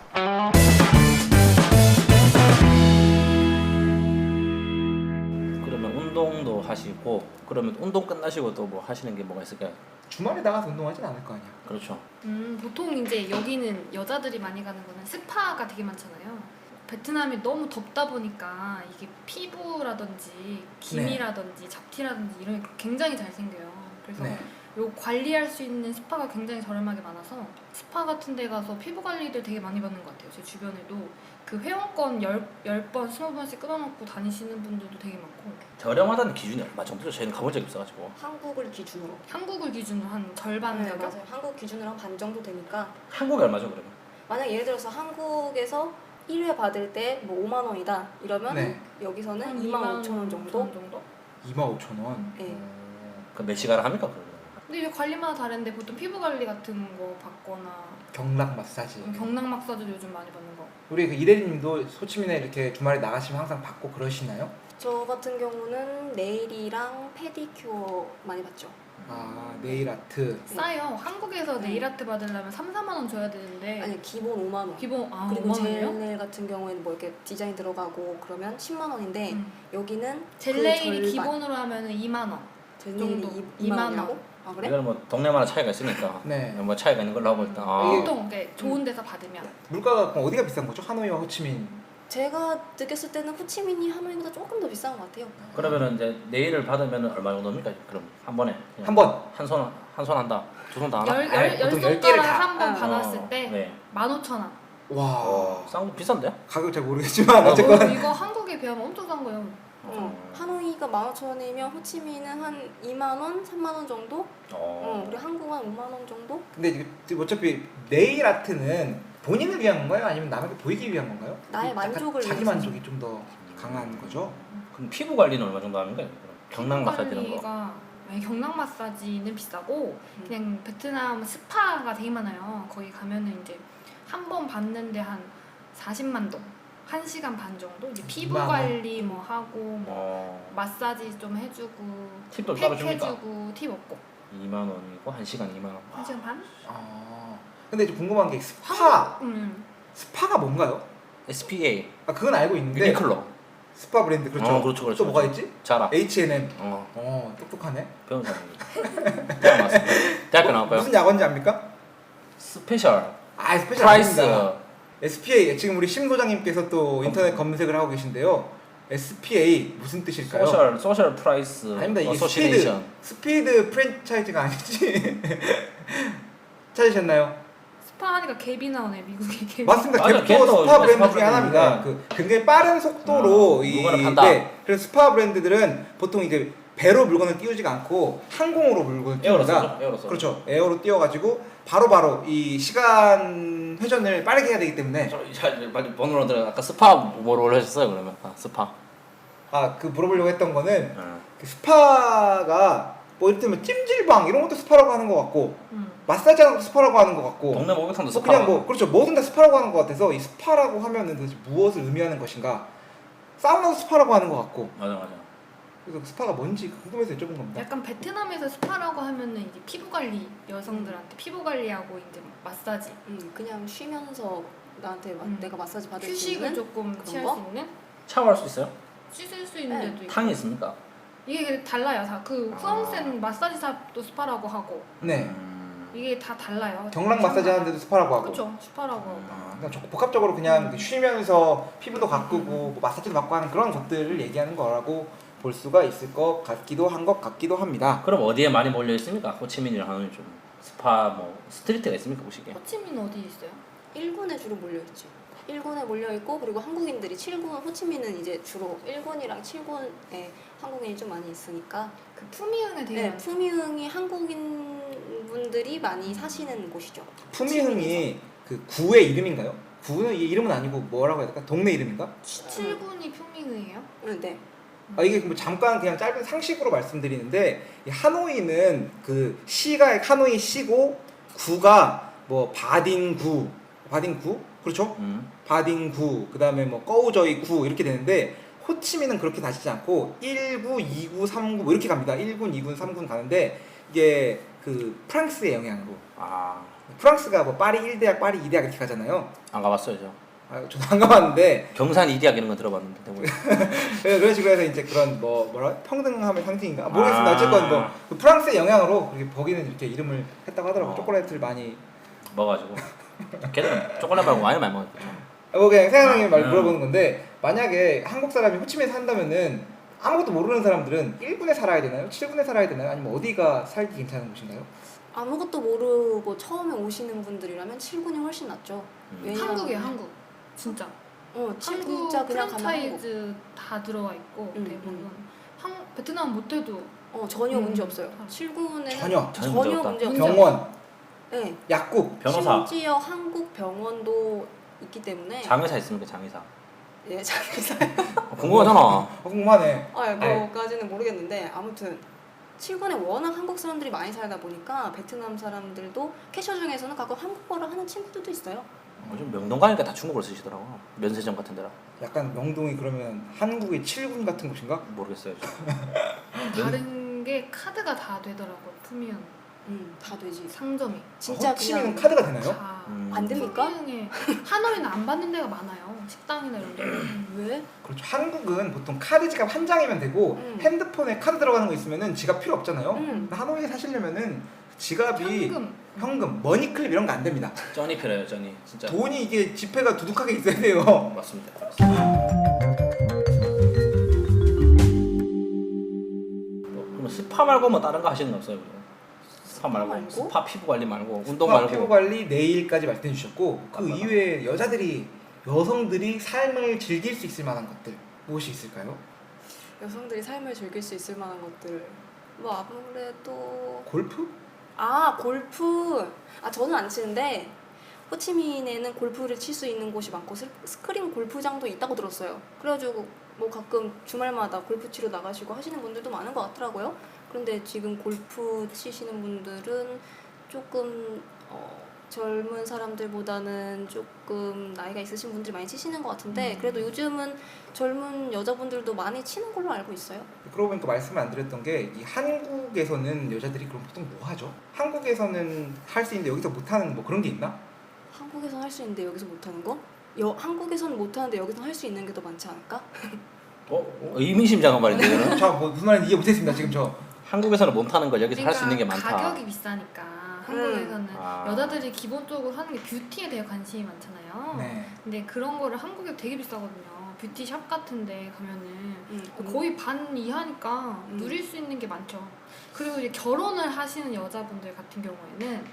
B: 그러면 운동도 하시고 그러면 운동 끝나시고 또 뭐 하시는 게 뭐가 있을까요?
A: 주말에 나가서 운동하진 않을 거 아니야.
B: 그렇죠.
F: 보통 이제 여기는 여자들이 많이 가는 거는 스파가 되게 많잖아요. 베트남이 너무 덥다 보니까 이게 피부라든지 기미라든지 잡티라든지 이런 게 굉장히 잘 생겨요. 그래서
A: 네.
F: 요 관리할 수 있는 스파가 굉장히 저렴하게 많아서 스파 같은 데 가서 피부 관리들 되게 많이 받는 것 같아요. 제 주변에도 그 회원권 10번, 20번씩 끊어놓고 다니시는 분들도 되게 많고
B: 저렴하다는 기준이 얼마 정도죠? 저희는 가본 적이 없어가지고.
G: 한국을 기준으로.
F: 한국을 기준으로 한 절반
G: 네,
F: 가격?
G: 맞아요. 한국 기준으로 한 반 정도 되니까
B: 한국이 얼마죠 그러면?
G: 만약 예를 들어서 한국에서 1회 받을 때 뭐 5만 원이다 이러면
A: 네.
G: 여기서는
F: 한
G: 2만 5천 원 정도?
A: 25,000원.
G: 네.
B: 그 몇 시간을 합니까 그러면?
F: 근데 이제 관리마다 다른데 보통 피부 관리 같은 거 받거나
A: 경락 마사지.
F: 경락 마사지도 요즘 많이 받는 거.
A: 우리 그 이대리님도 호치민에 이렇게 주말에 나가시면 항상 받고 그러시나요?
G: 저 같은 경우는 네일이랑 페디큐어 많이 받죠.
A: 아 네일 아트.
F: 싸요. 한국에서
G: 네.
F: 네일 아트 받으려면 3, 4만 원 줘야 되는데
G: 아니 기본 5만 원.
F: 기본
G: 그리고
F: 5만 원이요?
G: 젤네일 같은 경우에는 뭐 이렇게 디자인 들어가고 그러면 10만 원인데 여기는
F: 젤
G: 그
F: 네일이
G: 절반.
F: 기본으로 하면은 2만 원.
G: 젤네일이
F: 정도.
G: 2만
F: 2만
G: 원이라고?
F: 원.
G: 아 그래?
B: 이건 뭐 동네마다 차이가 있으니까.
A: 네.
B: 뭐 차이가 있는 걸로 하고 일단.
F: 보통 이게 좋은 데서 받으면
A: 물가가 그럼 어디가 비싼 거죠? 하노이와 호치민.
G: 제가 느꼈을 때는 호치민이 하노이보다 조금 더 비싼 것 같아요.
B: 그러면은 이제 네일을 받으면 얼마 정도입니까? 그럼 한 번에 그냥
A: 한 번.
B: 한 손 한다. 두 손 다 하나?
A: 아니,
F: 열
A: 보통 10개를
F: 손가락
A: 다.
F: 한 번
G: 어.
F: 받았을 때
B: 네.
F: 15,000원.
A: 와.
B: 싼 거 비싼데?
A: 가격 잘 모르겠지만 어쨌건
F: 이거 한국에 비하면 엄청 싼 거예요.
G: 하노이가 15,000원이면 호치민은 한 2만 원, 3만 원 정도? 우리 한국은 한 5만 원 정도?
A: 근데 지금 어차피 네일 아트는 본인을 위한 건가요? 아니면 남에게 보이기 위한 건가요?
G: 나의
A: 약간
G: 만족을
A: 자기
G: 위해서.
A: 만족이 좀 더 강한 거죠.
B: 그럼 피부 관리는 얼마 정도 하는 거예요? 경락 마사지 이런 거.
F: 관리가 아니, 경락 마사지는 비싸고 그냥 베트남 스파가 되게 많아요. 거기 가면은 이제 한 번 받는데 한 40만 동, 1시간 반 정도. 이제 피부
A: 2만 원.
F: 관리 뭐 하고 뭐 마사지 좀 해주고
B: 팁도
F: 팩
B: 따로 줍니까?
F: 해주고 팁 없고
B: 2만 원이고 1시간 2만 원.
F: 1시간 반?
A: 아. 근데 이제 궁금한 게 스파. 스파가 뭔가요?
B: SPA
A: 그건 알고 있는데
B: 유니클로.
A: 스파 브랜드 그렇죠.
B: 그렇죠.
A: 또 뭐가 있지?
B: 자라.
A: H&M.
B: 어
A: 똑똑하네.
B: 배운 사람입니다. 대학 나왔습니다. 대학교 나왔고요.
A: 무슨 약원지 압니까?
B: 스페셜
A: 스페셜
B: 프라이스.
A: 아닙니다. SPA 지금 우리 심 소장님께서 또 인터넷 검색을 하고 계신데요. SPA 무슨 뜻일까요?
B: 소셜 프라이스.
A: 아닙니다. 이게
B: 어소시에이션.
A: 스피드 프랜차이즈가 아니지. 찾으셨나요?
F: 스파 하니까 갭이 나오네. 미국의 갭.
A: 맞습니다.
B: 맞아,
A: 갭도
B: 갭도
A: 스파 브랜드
B: 스파
A: 중에 하나입니다.
B: 브랜드인데.
A: 그 굉장히 빠른 속도로
B: 물건을 판다.
A: 그래서 스파 브랜드들은 보통 이제 배로 물건을 띄우지가 않고 항공으로 물건을
B: 에어로
A: 띄웁니다.
B: 쏘죠. 에어로 쏘죠.
A: 그렇죠. 에어로 띄워가지고 바로바로 이 시간 회전을 빠르게 해야 되기 때문에
B: 빨리 번호로 들어. 아까 스파 뭐로 올려주셨어요 그러면? 스파.
A: 그 물어보려고 했던 거는 그 스파가 뭐 예를 들면 찜질방 이런 것도 스파라고 하는 것 같고 마사지하는 것도 스파라고 하는 것 같고
B: 동네 목욕탕도 스파.
A: 그냥 뭐 그렇죠 뭐든 다 스파라고 하는 것 같아서 이 스파라고 하면은 도대체 무엇을 의미하는 것인가 사우나도 스파라고 하는 것 같고
B: 맞아.
A: 그래서 스파가 뭔지 궁금해서 여쭤본 겁니다.
F: 약간 베트남에서 스파라고 하면은 이제 피부 관리 여성들한테 피부 관리하고 이제 마사지.
G: 그냥 쉬면서 나한테 내가 마사지 받을 수
F: 휴식을
G: 있는
F: 조금
G: 그런
F: 취할
G: 거?
F: 수 있는
B: 샤워할 수 있어요?
F: 씻을 수 있는 데도 있고
B: 탕이 있습니까?
F: 이게 달라요. 다 그 프랑스는 마사지샵도 스파라고 하고
A: 네.
F: 이게 다 달라요.
A: 경락 마사지 하는데도 스파라고 하고.
F: 그렇죠. 스파라고 하고.
A: 그러니까 복합적으로 그냥 쉬면서 피부도 가꾸고 뭐 마사지도 받고 하는 그런 것들을 얘기하는 거라고 볼 수가 있을 것 같기도 한 것 같기도 합니다.
B: 그럼 어디에 많이 몰려 있습니까? 호치민이랑 하노이 좀 스파 뭐 스트리트가 있습니까 보시기에?
F: 호치민 어디 있어요?
G: 1군에 주로 몰려있죠. 1군에 몰려있고 그리고 한국인들이 7군, 호치민은 이제 주로 1군이랑 7군에 한국인이 좀 많이 있으니까
F: 그 푸미흥에 되게
G: 네,
F: 많죠.
G: 푸미흥이 한국인 분들이 많이 사시는 곳이죠.
A: 푸미흥이 그 구의 이름인가요? 구는 이 이름은 아니고 뭐라고 해야 될까? 동네 이름인가?
F: 7군이 푸미흥이에요?
G: 네.
A: 아 이게 뭐 잠깐 그냥 짧은 상식으로 말씀드리는데 이 하노이는 그 시가 하노이 시고 구가 뭐 바딩구 그렇죠? 바딩구 그다음에 뭐 꺼우저이 구 이렇게 되는데 호치민은 그렇게 다시지 않고 1구, 2구, 3구 뭐 이렇게 갑니다. 1군, 2군, 3군 가는데 이게 그 프랑스의 영향으로 프랑스가 뭐 파리 1대학, 파리 2대학 이렇게 가잖아요.
B: 안 가봤어요 저.
A: 저도 안 가봤는데
B: 경산 이대학 이런 거 들어봤는데 뭐.
A: 그런 식으로 해서 이제 그런 뭐라 평등함의 상징인가 모르겠습니다. 어쨌건 뭐 그 프랑스의 영향으로 거기는 이렇게 이름을 했다고 하더라고요. 초콜릿을 많이
B: 먹어가지고 걔는 초콜릿 말고 와인 많이 먹었죠.
A: 뭐 그냥 생각나는 말 물어보는 건데 만약에 한국 사람이 호치민에 산다면은 아무것도 모르는 사람들은 1군에 살아야 되나요? 7군에 살아야 되나요? 아니면 어디가 살기 괜찮은 곳인가요?
G: 아무것도 모르고 처음에 오시는 분들이라면 7군이 훨씬 낫죠. 왜냐면
F: 한국이에요, 한국. 진짜.
G: 한국
F: 한국
G: 그냥 가면 한국.
F: 프랜차이즈 다 들어와 있고 대부분. 베트남 못해도
G: 전혀 문제 없어요. 7군에는
A: 전혀
G: 전혀 문제 없어요.
A: 병원,
G: 네.
A: 약국,
B: 변호사.
G: 심지어 한국 병원도 있기 때문에
B: 장의사 있습니까 장의사?
G: 예, 장의사.
B: 궁금하잖아.
A: 궁금하네.
G: 뭐까지는 모르겠는데 아무튼 7군에 워낙 한국 사람들이 많이 살다 보니까 베트남 사람들도 캐셔 중에서는 가끔 한국어를 하는 친구들도 있어요.
B: 요즘 명동 가니까 다 중국어를 쓰시더라고. 면세점 같은 데라.
A: 약간 명동이 그러면 한국의 7군 같은 곳인가?
B: 모르겠어요.
F: 다른 게 카드가 다 되더라고요. 푸미흥
G: 다 되지.
F: 상점이.
G: 진짜
A: 호치민은
G: 그냥
A: 카드가 되나요?
F: 다
G: 안 됩니까?
F: 푸미흥에 하노이는 안 받는 데가 많아요. 식당이나 이런 데.
G: 왜?
A: 그렇죠. 한국은 보통 카드 지갑 한 장이면 되고 핸드폰에 카드 들어가는 거 있으면은 지갑 필요 없잖아요. 근데 하노이에 사시려면은 지갑이 현금, 머니클립 이런 거 안 됩니다.
B: 쩐이 필요해요 쩐이 진짜.
A: 돈이 이게 지폐가 두둑하게 있어야 돼요.
B: 맞습니다. 그럼 스파 말고 뭐 다른 거 하시는 거 없어요? 스파 말고? 스파 피부 관리 말고 운동 말고.
A: 피부 관리, 네일까지 말씀해 주셨고 그
B: 맞다.
A: 이외에 여성들이 삶을 즐길 수 있을 만한 것들 무엇이 있을까요?
G: 여성들이 삶을 즐길 수 있을 만한 것들 뭐 아무래도
A: 골프?
G: 골프. 저는 안 치는데 호치민에는 골프를 칠 수 있는 곳이 많고 스크린 골프장도 있다고 들었어요. 그래가지고 뭐 가끔 주말마다 골프 치러 나가시고 하시는 분들도 많은 것 같더라고요. 그런데 지금 골프 치시는 분들은 조금 젊은 사람들보다는 조금 나이가 있으신 분들이 많이 치시는 것 같은데 그래도 요즘은 젊은 여자분들도 많이 치는 걸로 알고 있어요.
A: 그러고 보니까 말씀을 안 드렸던 게 이 한국에서는 여자들이 그럼 보통 뭐 하죠? 한국에서는 할 수 있는데 여기서 못 하는 뭐 그런 게 있나?
G: 한국에서 할 수 있는데 여기서 못 하는 거? 한국에서는 못 하는데 여기서 할 수 있는 게 더 많지 않을까?
B: 의미심장한 말인데 이거는.
A: 뭐 무슨 말인지 이해 못했습니다 지금 저.
B: 한국에서는 못 하는 걸 여기서 할 수 있는 게 많다.
F: 가격이 비싸니까 한국에서는
B: 아.
F: 여자들이 기본적으로 하는 게 뷰티에 대해 관심이 많잖아요.
A: 네.
F: 근데 그런 거를 한국에 되게 비싸거든요. 뷰티샵 같은데 가면은
G: 음.
F: 거의 반 이하니까 누릴 수 있는 게 많죠. 그리고 이제 결혼을 하시는 여자분들 같은 경우에는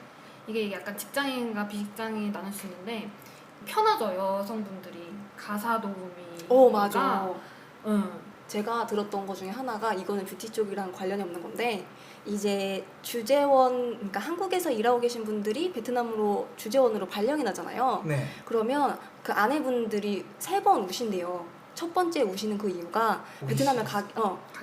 F: 이게 약간 직장인과 비직장인 나눌 수 있는데 편하죠. 여성분들이 가사 도우미.
G: 맞아.
F: 응.
G: 제가 들었던 것 중에 하나가 이거는 뷰티 쪽이랑 관련이 없는 건데 이제 주재원 그러니까 한국에서 일하고 계신 분들이 베트남으로 주재원으로 발령이 나잖아요.
A: 네.
G: 그러면 그 아내분들이 3번 우신대요. 첫 번째 우시는 그 이유가 베트남에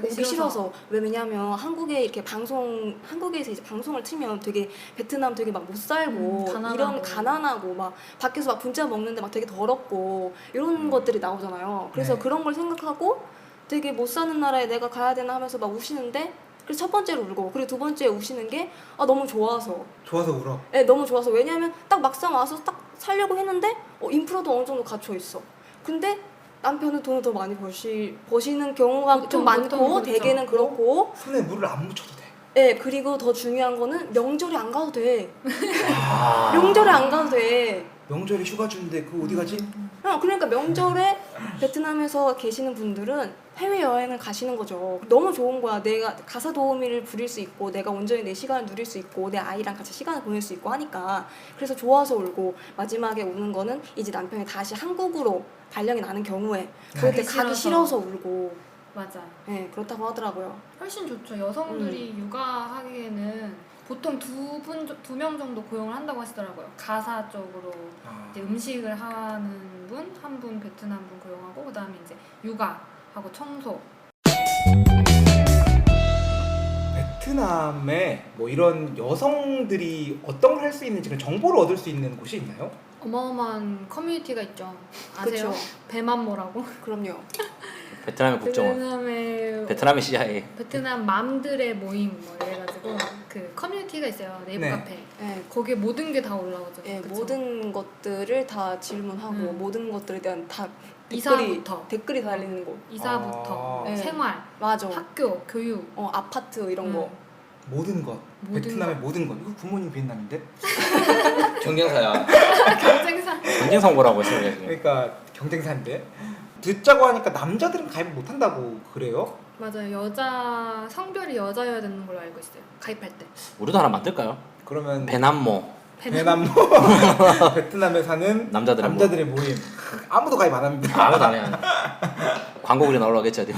G: 오기 싫어서. 왜냐면 한국에 이렇게 한국에서 이제 방송을 틀면 되게 베트남 되게 막 못 살고 이런 가난하고 막 밖에서 막 분짜 먹는데 막 되게 더럽고 이런 것들이 나오잖아요. 그래서
A: 네.
G: 그런 걸 생각하고 되게 못 사는 나라에 내가 가야 되나 하면서 막 우시는데 그래서 첫 번째로 울고 그리고 두 번째 우시는 게 너무 좋아서.
A: 좋아서 울어.
G: 네, 너무 좋아서. 왜냐면 딱 막상 와서 딱 살려고 했는데 인프라도 어느 정도 갖춰 있어. 근데 남편은 돈을 더 많이 버시는 경우가 좀
F: 보통
G: 많고
F: 그렇죠.
G: 대개는 그렇고
A: 손에 물을 안 묻혀도 돼.
G: 네, 그리고 더 중요한 거는 명절에 안 가도 돼.
A: 아.
G: 명절에 안 가도 돼.
A: 명절에 휴가 주는데 그거 어디 가지?
G: 그러니까 명절에 베트남에서 계시는 분들은 해외여행을 가시는 거죠. 너무 좋은 거야. 내가 가사 도우미를 부릴 수 있고 내가 온전히 내 시간을 누릴 수 있고 내 아이랑 같이 시간을 보낼 수 있고 하니까 그래서 좋아서 울고 마지막에 우는 거는 이제 남편이 다시 한국으로 발령이 나는 경우에 그럴 때 가기 싫어서 울고
F: 맞아.
G: 네, 그렇다고 하더라고요.
F: 훨씬 좋죠. 여성들이 육아하기에는 보통 두 명 정도 고용을 한다고 하시더라고요. 가사 쪽으로 이제 음식을 하는 분, 한 분 베트남 분 고용하고 그다음에 이제 육아하고 청소.
A: 베트남에 뭐 이런 여성들이 어떤 걸 할 수 있는지 그런 정보를 얻을 수 있는 곳이 있나요?
F: 어마어마한 커뮤니티가 있죠. 아세요?
G: 그쵸.
F: 배만모라고?
G: 그럼요.
B: 베트남의 국정원, 베트남의 CIA.
F: 베트남 맘들의 모임 뭐 이래가지고 그 커뮤니티가 있어요. 네이버
A: 네.
F: 카페.
G: 네,
F: 거기에 모든 게 다 올라오죠.
G: 예,
F: 그쵸?
G: 모든 것들을 다 질문하고 모든 것들에 대한 다
F: 이사부터.
G: 댓글이 달리는 곳.
F: 이사부터
A: 아.
F: 생활,
G: 맞아.
F: 학교, 교육.
G: 아파트 이런 거.
A: 모든 것.
F: 모든
A: 베트남의 모든 것. 이거 부모님 베트남인데?
B: 경쟁사야.
F: 경쟁사.
B: 경쟁 선거라고 했어요 지금.
A: 그러니까 경쟁사인데. 듣자고 하니까 남자들은 가입을 못 한다고 그래요?
F: 맞아요. 여자 성별이 여자여야 되는 걸로 알고 있어요. 가입할 때.
B: 우리도 하나 만들까요?
A: 그러면
B: 배남모.
A: 베트남 베트남에 사는
B: 남자들의
A: 모임. 아무도 가입 안 합니다.
B: 아무도 안 해. 광고 글이 나오려겠지 어디.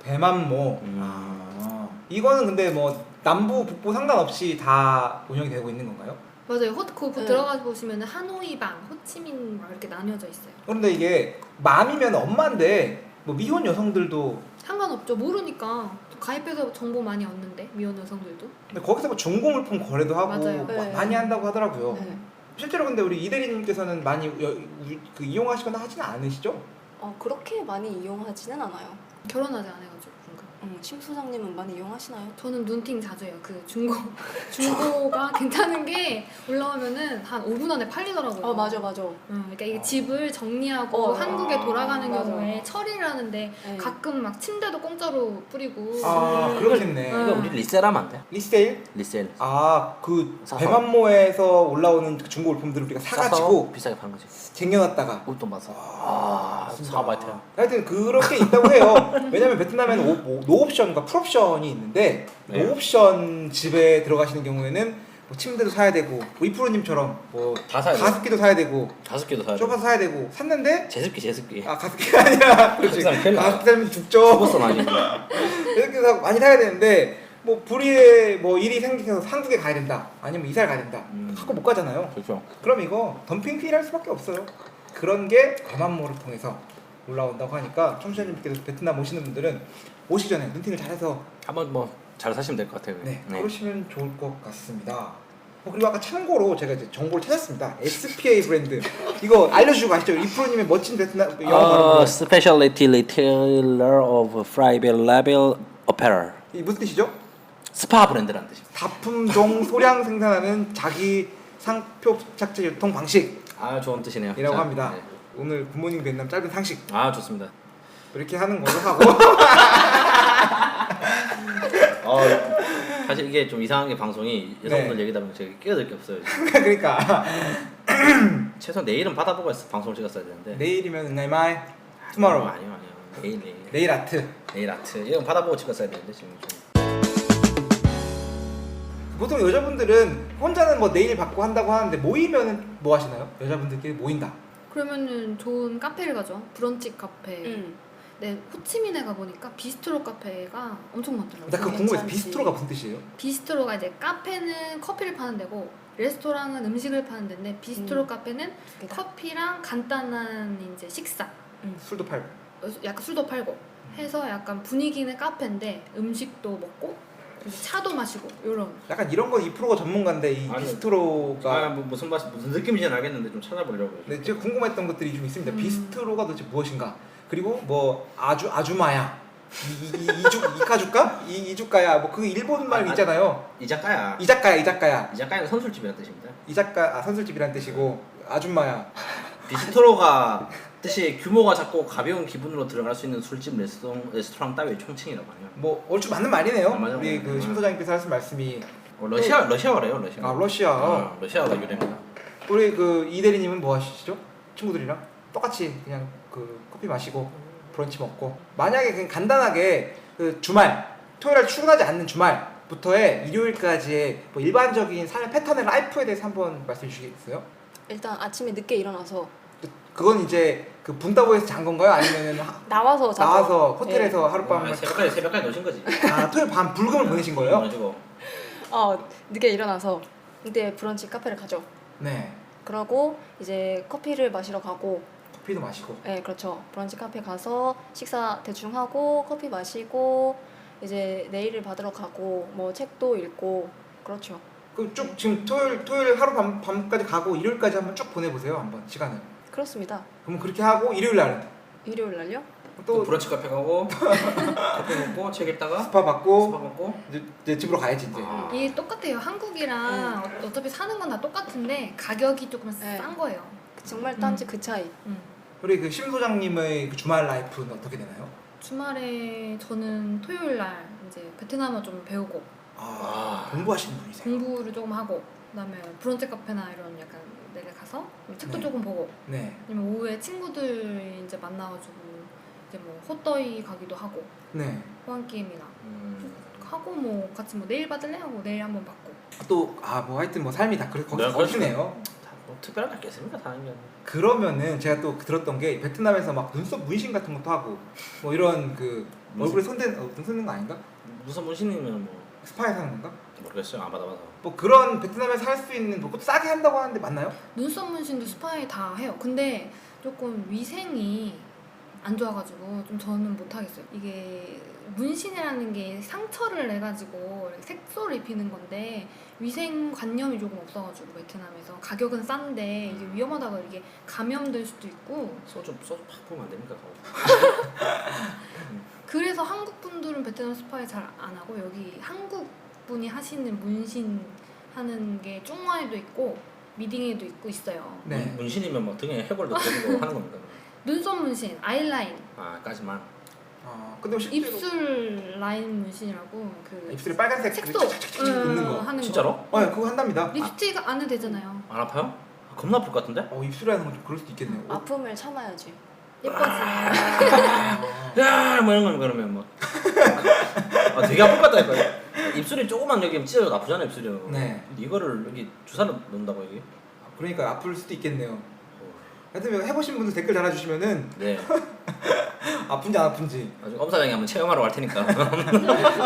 A: 배만모. 이거는 근데 뭐 남부 북부 상관없이 다 운영이 되고 있는 건가요?
F: 맞아요. 그
G: 네.
F: 들어가 보시면은 하노이방, 호치민 막 이렇게 나뉘어져 있어요.
A: 그런데 이게 맘이면 엄마인데 뭐 미혼 여성들도
F: 상관없죠. 모르니까 가입해서 정보 많이 얻는데 미혼 여성들도.
A: 근데 거기서 뭐 중고물품 거래도 하고
F: 맞아요.
A: 막
G: 네.
A: 많이 한다고 하더라고요.
G: 네.
A: 실제로 근데 우리 이대리님께서는 많이 그 이용하시거나 하지는 않으시죠?
G: 그렇게 많이 이용하지는 않아요.
F: 결혼하지 않아가지고 그런가.
G: 심 소장님은 많이 이용하시나요?
F: 저는 눈팅 자주 해요. 그 중고가 괜찮은 게 올라오면은 한 5분 안에 팔리더라고요.
G: 맞아.
F: 그러니까 이게 집을 정리하고 한국에 돌아가는
G: 맞아.
F: 경우에 처리를 하는데
G: 네.
F: 가끔 막 침대도 공짜로 뿌리고.
A: 그렇겠네.
B: 이거 우리 리셀하면 안 돼?
A: 리세일?
B: 리셀.
A: 그
B: 사서.
A: 배만모에서 올라오는 그 중고물품들을 우리가 사가지고
B: 비싸게 파는 거지.
A: 쟁여놨다가
B: 옷돈 봐서.
A: 진짜.
B: 사봐야 돼요.
A: 하여튼 그렇게 있다고 해요. 왜냐면 베트남에는 노옵션과 풀옵션이 있는데
B: 네.
A: 노옵션 집에 들어가시는 경우에는 뭐 침대도 사야 되고 뭐 이프로님처럼 뭐
B: 다 사야 돼.
A: 가습기도 사야 되고
B: 5개도 사야 돼.
A: 소파 사야 되고 샀는데
B: 제습기.
A: 가습기가 아니라 그렇지
B: 가습기 사면
A: 가습기 사면 죽죠.
B: 죽었어 많이.
A: 이렇게 해서 많이 사야 되는데 뭐 불의의 뭐 일이 생겨서 한국에 가야 된다 아니면 이사를 가야 된다 갖고 못 가잖아요.
B: 그렇죠.
A: 그럼 이거 덤핑 피를 할 수밖에 없어요. 그런 게 배만모를 통해서 올라온다고 하니까 청취자님께서 베트남 오시는 분들은 오시기 전에 눈팅을 잘해서
B: 한번 뭐 잘 사시면 될 것 같아요.
A: 그러시면 좋을 것 같습니다. 그리고 아까 참고로 제가 이제 정보를 찾았습니다. SPA 브랜드 이거 알려주고 가시죠. 이프로님의 멋진 베트남 영어 발음.
B: Specialty Retailer of Private Label Apparel.
A: 이 무슨 뜻이죠?
B: 스파 브랜드라는 뜻입니다.
A: 다품종 소량 생산하는 자기 상표 착제 유통 방식이라고
B: 좋은 뜻이네요.
A: 합니다.
B: 네.
A: 오늘 굿모닝 베트남 짧은 상식
B: 좋습니다.
A: 이렇게 하는 걸로 하고
B: 사실 이게 좀 이상한 게 방송이 여성분들
A: 네.
B: 얘기다 보면 제가 끼어들 게 없어요.
A: 그러니까
B: 최소한 내일은 받아보고 방송을 찍었어야 되는데.
A: 내일이면 응아이마이 투모로우
B: 아니요. 내일.
A: 내일 아트
B: 내일 아트. 이건 받아보고 찍었어야 되는데 지금 좀.
A: 보통 여자분들은 혼자는 뭐 네일 받고 한다고 하는데 모이면은 뭐 하시나요? 여자분들끼리 모인다.
F: 그러면은 좋은 카페를 가죠. 브런치 카페. 네, 호치민에 가보니까 비스트로 카페가 엄청 많더라고요.
A: 나 그거 궁금해서
G: 괜찮지.
A: 비스트로가 무슨 뜻이에요?
F: 비스트로가 이제 카페는 커피를 파는 데고 레스토랑은 음식을 파는 데인데 비스트로 카페는 커피랑 간단한 이제 식사,
A: 술도 팔고.
F: 약간 술도 팔고 해서 약간 분위기는 카페인데 음식도 먹고 그리고 차도 마시고 이런.
A: 약간 이런 건 이프로가 전문가인데 이
B: 아니,
A: 비스트로가
B: 뭐 무슨 느낌인지는 알겠는데 좀 찾아보려고요.
A: 네, 제가 궁금했던 것들이 좀 있습니다.
F: 음.
A: 비스트로가 도대체 무엇인가? 그리고 뭐 아주마야 이카주까? 이주까야 뭐 그 일본 말 있잖아요.
B: 이자카야.
A: 이자카야.
B: 이자카야가 선술집이라는 뜻입니다.
A: 이자카 선술집이란 뜻이고 아줌마야.
B: 비스트로가 뜻이 규모가 작고 가벼운 기분으로 들어갈 수 있는 술집 레스토랑 따위의 총칭이라고 하네요.
A: 뭐 얼추 맞는 말이네요.
B: 맞아요.
A: 우리 그 심 소장님께서 하신 말씀이
B: 러시아어래요, 러시아.
A: 아 러시아.
B: 러시아가 유래입니다.
A: 우리 그 이 대리님은 뭐 하시죠? 친구들이랑 똑같이 그냥 그 커피 마시고 브런치 먹고 만약에 그냥 간단하게 그 주말 토요일에 출근하지 않는 주말부터의 일요일까지의 뭐 일반적인 삶의 패턴의 라이프에 대해서 한번 말씀해 주시겠어요?
G: 일단 아침에 늦게 일어나서
A: 그건 이제 그 붕따오에서 잔 건가요? 아니면은
G: 나와서 자서
A: 나와서 호텔에서 하룻밤을
B: 새벽까지 노신 거지.
A: 아 토요일 밤 불금을 보내신 거예요?
B: 가지고
G: 늦게 일어나서 그때 브런치 카페를 가죠.
A: 네
G: 그러고 이제 커피를 마시러 가고
A: 커피도 마시고
G: 네, 그렇죠. 브런치 카페 가서 식사 대충 하고 커피 마시고 이제 내일을 받으러 가고 뭐 책도 읽고 그렇죠.
A: 그 쭉 지금 토요일 하루 밤까지 가고 일요일까지 한번 쭉 보내보세요 한번 시간을.
G: 그렇습니다.
A: 그럼 그렇게 하고 일요일 날은
G: 일요일 날요?
A: 또
B: 브런치 카페 가고 커피 먹고 책 읽다가
A: 스파 받고
B: 스파 먹고
A: 이제 집으로 가야지 이제.
B: 아.
F: 이게 똑같아요. 한국이랑 어차피 사는 건 다 똑같은데 가격이 조금
G: 네.
F: 싼 거예요.
G: 정말 단지 그 차이.
A: 우리 그 심 소장님의 그 주말 라이프는 어떻게 되나요?
F: 주말에 저는 토요일 날 이제 베트남어 좀 배우고
A: 공부하시는 분이세요?
F: 공부를 조금 하고 그다음에 브런치 카페나 이런 약간 데를 가서 책도
A: 네.
F: 조금 보고
A: 네.
F: 아니면 오후에 친구들 이제 만나가지고 이제 뭐 호떡이 가기도 하고
A: 네.
F: 호환 게임이나 하고 뭐 같이 뭐 내일 받을래 하고 내일 한번 받고
A: 또 뭐 하여튼 뭐 삶이 다 거기네요.
B: 뭐 특별한 게 있겠습니까 사람이면.
A: 그러면은 제가 또 들었던 게 베트남에서 막 눈썹 문신 같은 것도 하고 뭐 이런 그 얼굴에 눈 쏘는 거 아닌가?
B: 무슨 문신이면 뭐
A: 스파에서 하는 건가?
B: 모르겠어요. 안 받아봐서.
A: 뭐 그런 베트남에서 할 수 있는 뭐 그것도 싸게 한다고 하는데 맞나요?
F: 눈썹 문신도 스파에 다 해요. 근데 조금 위생이 안 좋아가지고 좀 저는 못 하겠어요. 이게 문신이라는 게 상처를 내가지고 색소를 입히는 건데 위생관념이 조금 없어가지고 베트남에서 가격은 싼데 이게 위험하다고 이게 감염될 수도 있고
B: 소주 팍 부으면 안 됩니까?
F: 그래서 한국 분들은 베트남 스파에 잘 안 하고 여기 한국 분이 하시는 문신 하는 게 중화에도 있고 미딩에도 있고 있어요.
A: 네.
B: 문신이면 뭐 등에 해골도 그리고 하는 겁니다.
F: 눈썹 문신, 아이라인,
B: 까지만.
A: 근데 실제로
F: 입술 라인 문신이라고 그
A: 입술에 빨간색
F: 색소
A: 착착착착 있는 거.
F: 하는
B: 진짜로?
F: 거.
A: 그거 한답니다.
F: 립스틱 안 해도 되잖아요.
B: 안 아파요? 겁나 아플 것 같은데?
A: 입술에 하는 건 좀 그럴 수도 있겠네요.
G: 아픔을 참아야지.
F: 예뻐지네.
B: 야, 뭐 이런 거 그러면 뭐. 되게 아플 것 같다니까. 입술이 조그만 여기 찢어도 아프잖아요, 입술이.
A: 네.
B: 이거를 여기 주사를 넣는다고 여기?
A: 그러니까 아플 수도 있겠네요. 하여튼 해보신 분들 댓글 달아주시면은
B: 네.
A: 아픈지 안 아픈지
B: 나중에 엄사장이 한번 체험하러 갈 테니까.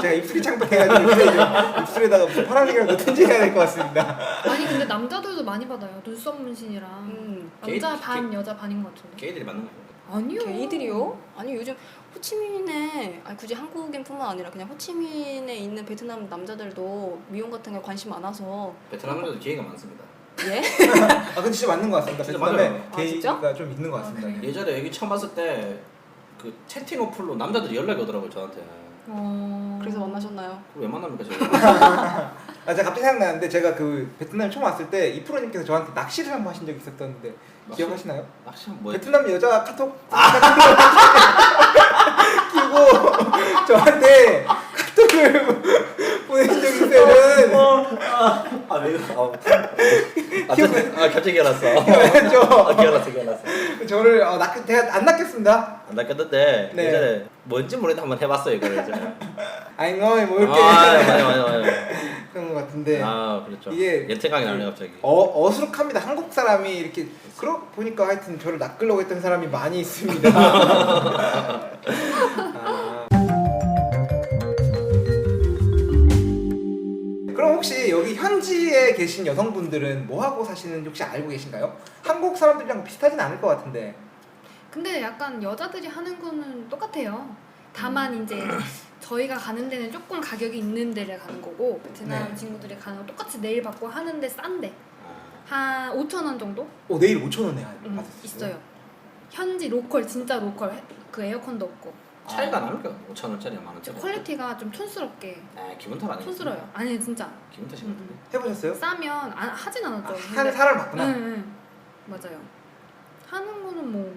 A: 제가 입술이 창백해가지고 입술에다가 무슨 파란색이라도 넣든지 해야 될 것 같습니다.
F: 아니 근데 남자들도 많이 받아요. 눈썹 문신이랑 남자 반 여자 반인 것 같은데.
B: 게이들이 맞는 거.
F: 아니요.
G: 게이들이요? 아니 요즘 호치민에 굳이 한국인뿐만 아니라 그냥 호치민에 있는 베트남 남자들도 미용 같은 게 관심 많아서
B: 베트남에도 기회가 많습니다.
G: 예?
A: 근데 진짜 맞는 것 같습니다.
B: 진짜
A: 베트남에
B: 맞아요.
A: 게이가 좀 있는 것 같습니다.
F: 그래요?
B: 예전에 여기 처음 봤을 때 그 채팅 어플로 남자들이 연락이 오더라고요 저한테.
G: 그래서 만나셨나요?
B: 그걸 왜 만납니까 제가?
A: 제가 갑자기 생각나는데 제가 그 베트남 처음 왔을 때 이프로님께서 저한테 낚시를 한번 하신 적이 있었던데 기억하시나요?
B: 낚시 뭐야?
A: 베트남 여자 카톡 끼고 저한테 카톡을 보내신 적이 있어요.
B: 갑자기 기억났어.
A: 기억나죠?
B: 기억났어.
A: 저를 제가 안 낚였습니다.
B: 안 낚였는데
A: 네.
B: 예전에 뭔지 모르겠는데 한번 해봤어요 이거를 예전에.
A: 아잉 뭐 이렇게
B: 맞아.
A: 그런 것 같은데
B: 그렇죠.
A: 이게
B: 옛 생각이 나네요 갑자기.
A: 어수룩합니다. 한국 사람이 이렇게 그러고 보니까 하여튼 저를 낚으려고 했던 사람이 많이 있습니다. 그럼 혹시 여기 현지에 계신 여성분들은 뭐 하고 사시는지 혹시 알고 계신가요? 한국 사람들이랑 비슷하진 않을 것 같은데.
F: 근데 약간 여자들이 하는 거는 똑같아요. 다만 이제 저희가 가는 데는 조금 가격이 있는 데를 가는 거고 베트남
A: 네.
F: 친구들이 가는 거 똑같이 네일 받고 하는데 싼데 한 5,000원 정도?
A: 내일 5,000원에 받았어요.
F: 있어요. 현지 로컬 진짜 로컬 그 에어컨도 없고
B: 차이가 나니까 5,000원짜리 10,000원짜리.
F: 퀄리티가 좀 촌스럽게
B: 기분 탓 아니에요?
F: 촌스러워요. 아니 진짜
B: 기분 탓인 것 같은데.
A: 해보셨어요?
F: 싸면 하진 않았죠.
A: 하는 사람을 봤구나.
F: 네. 맞아요. 하는 거는 뭐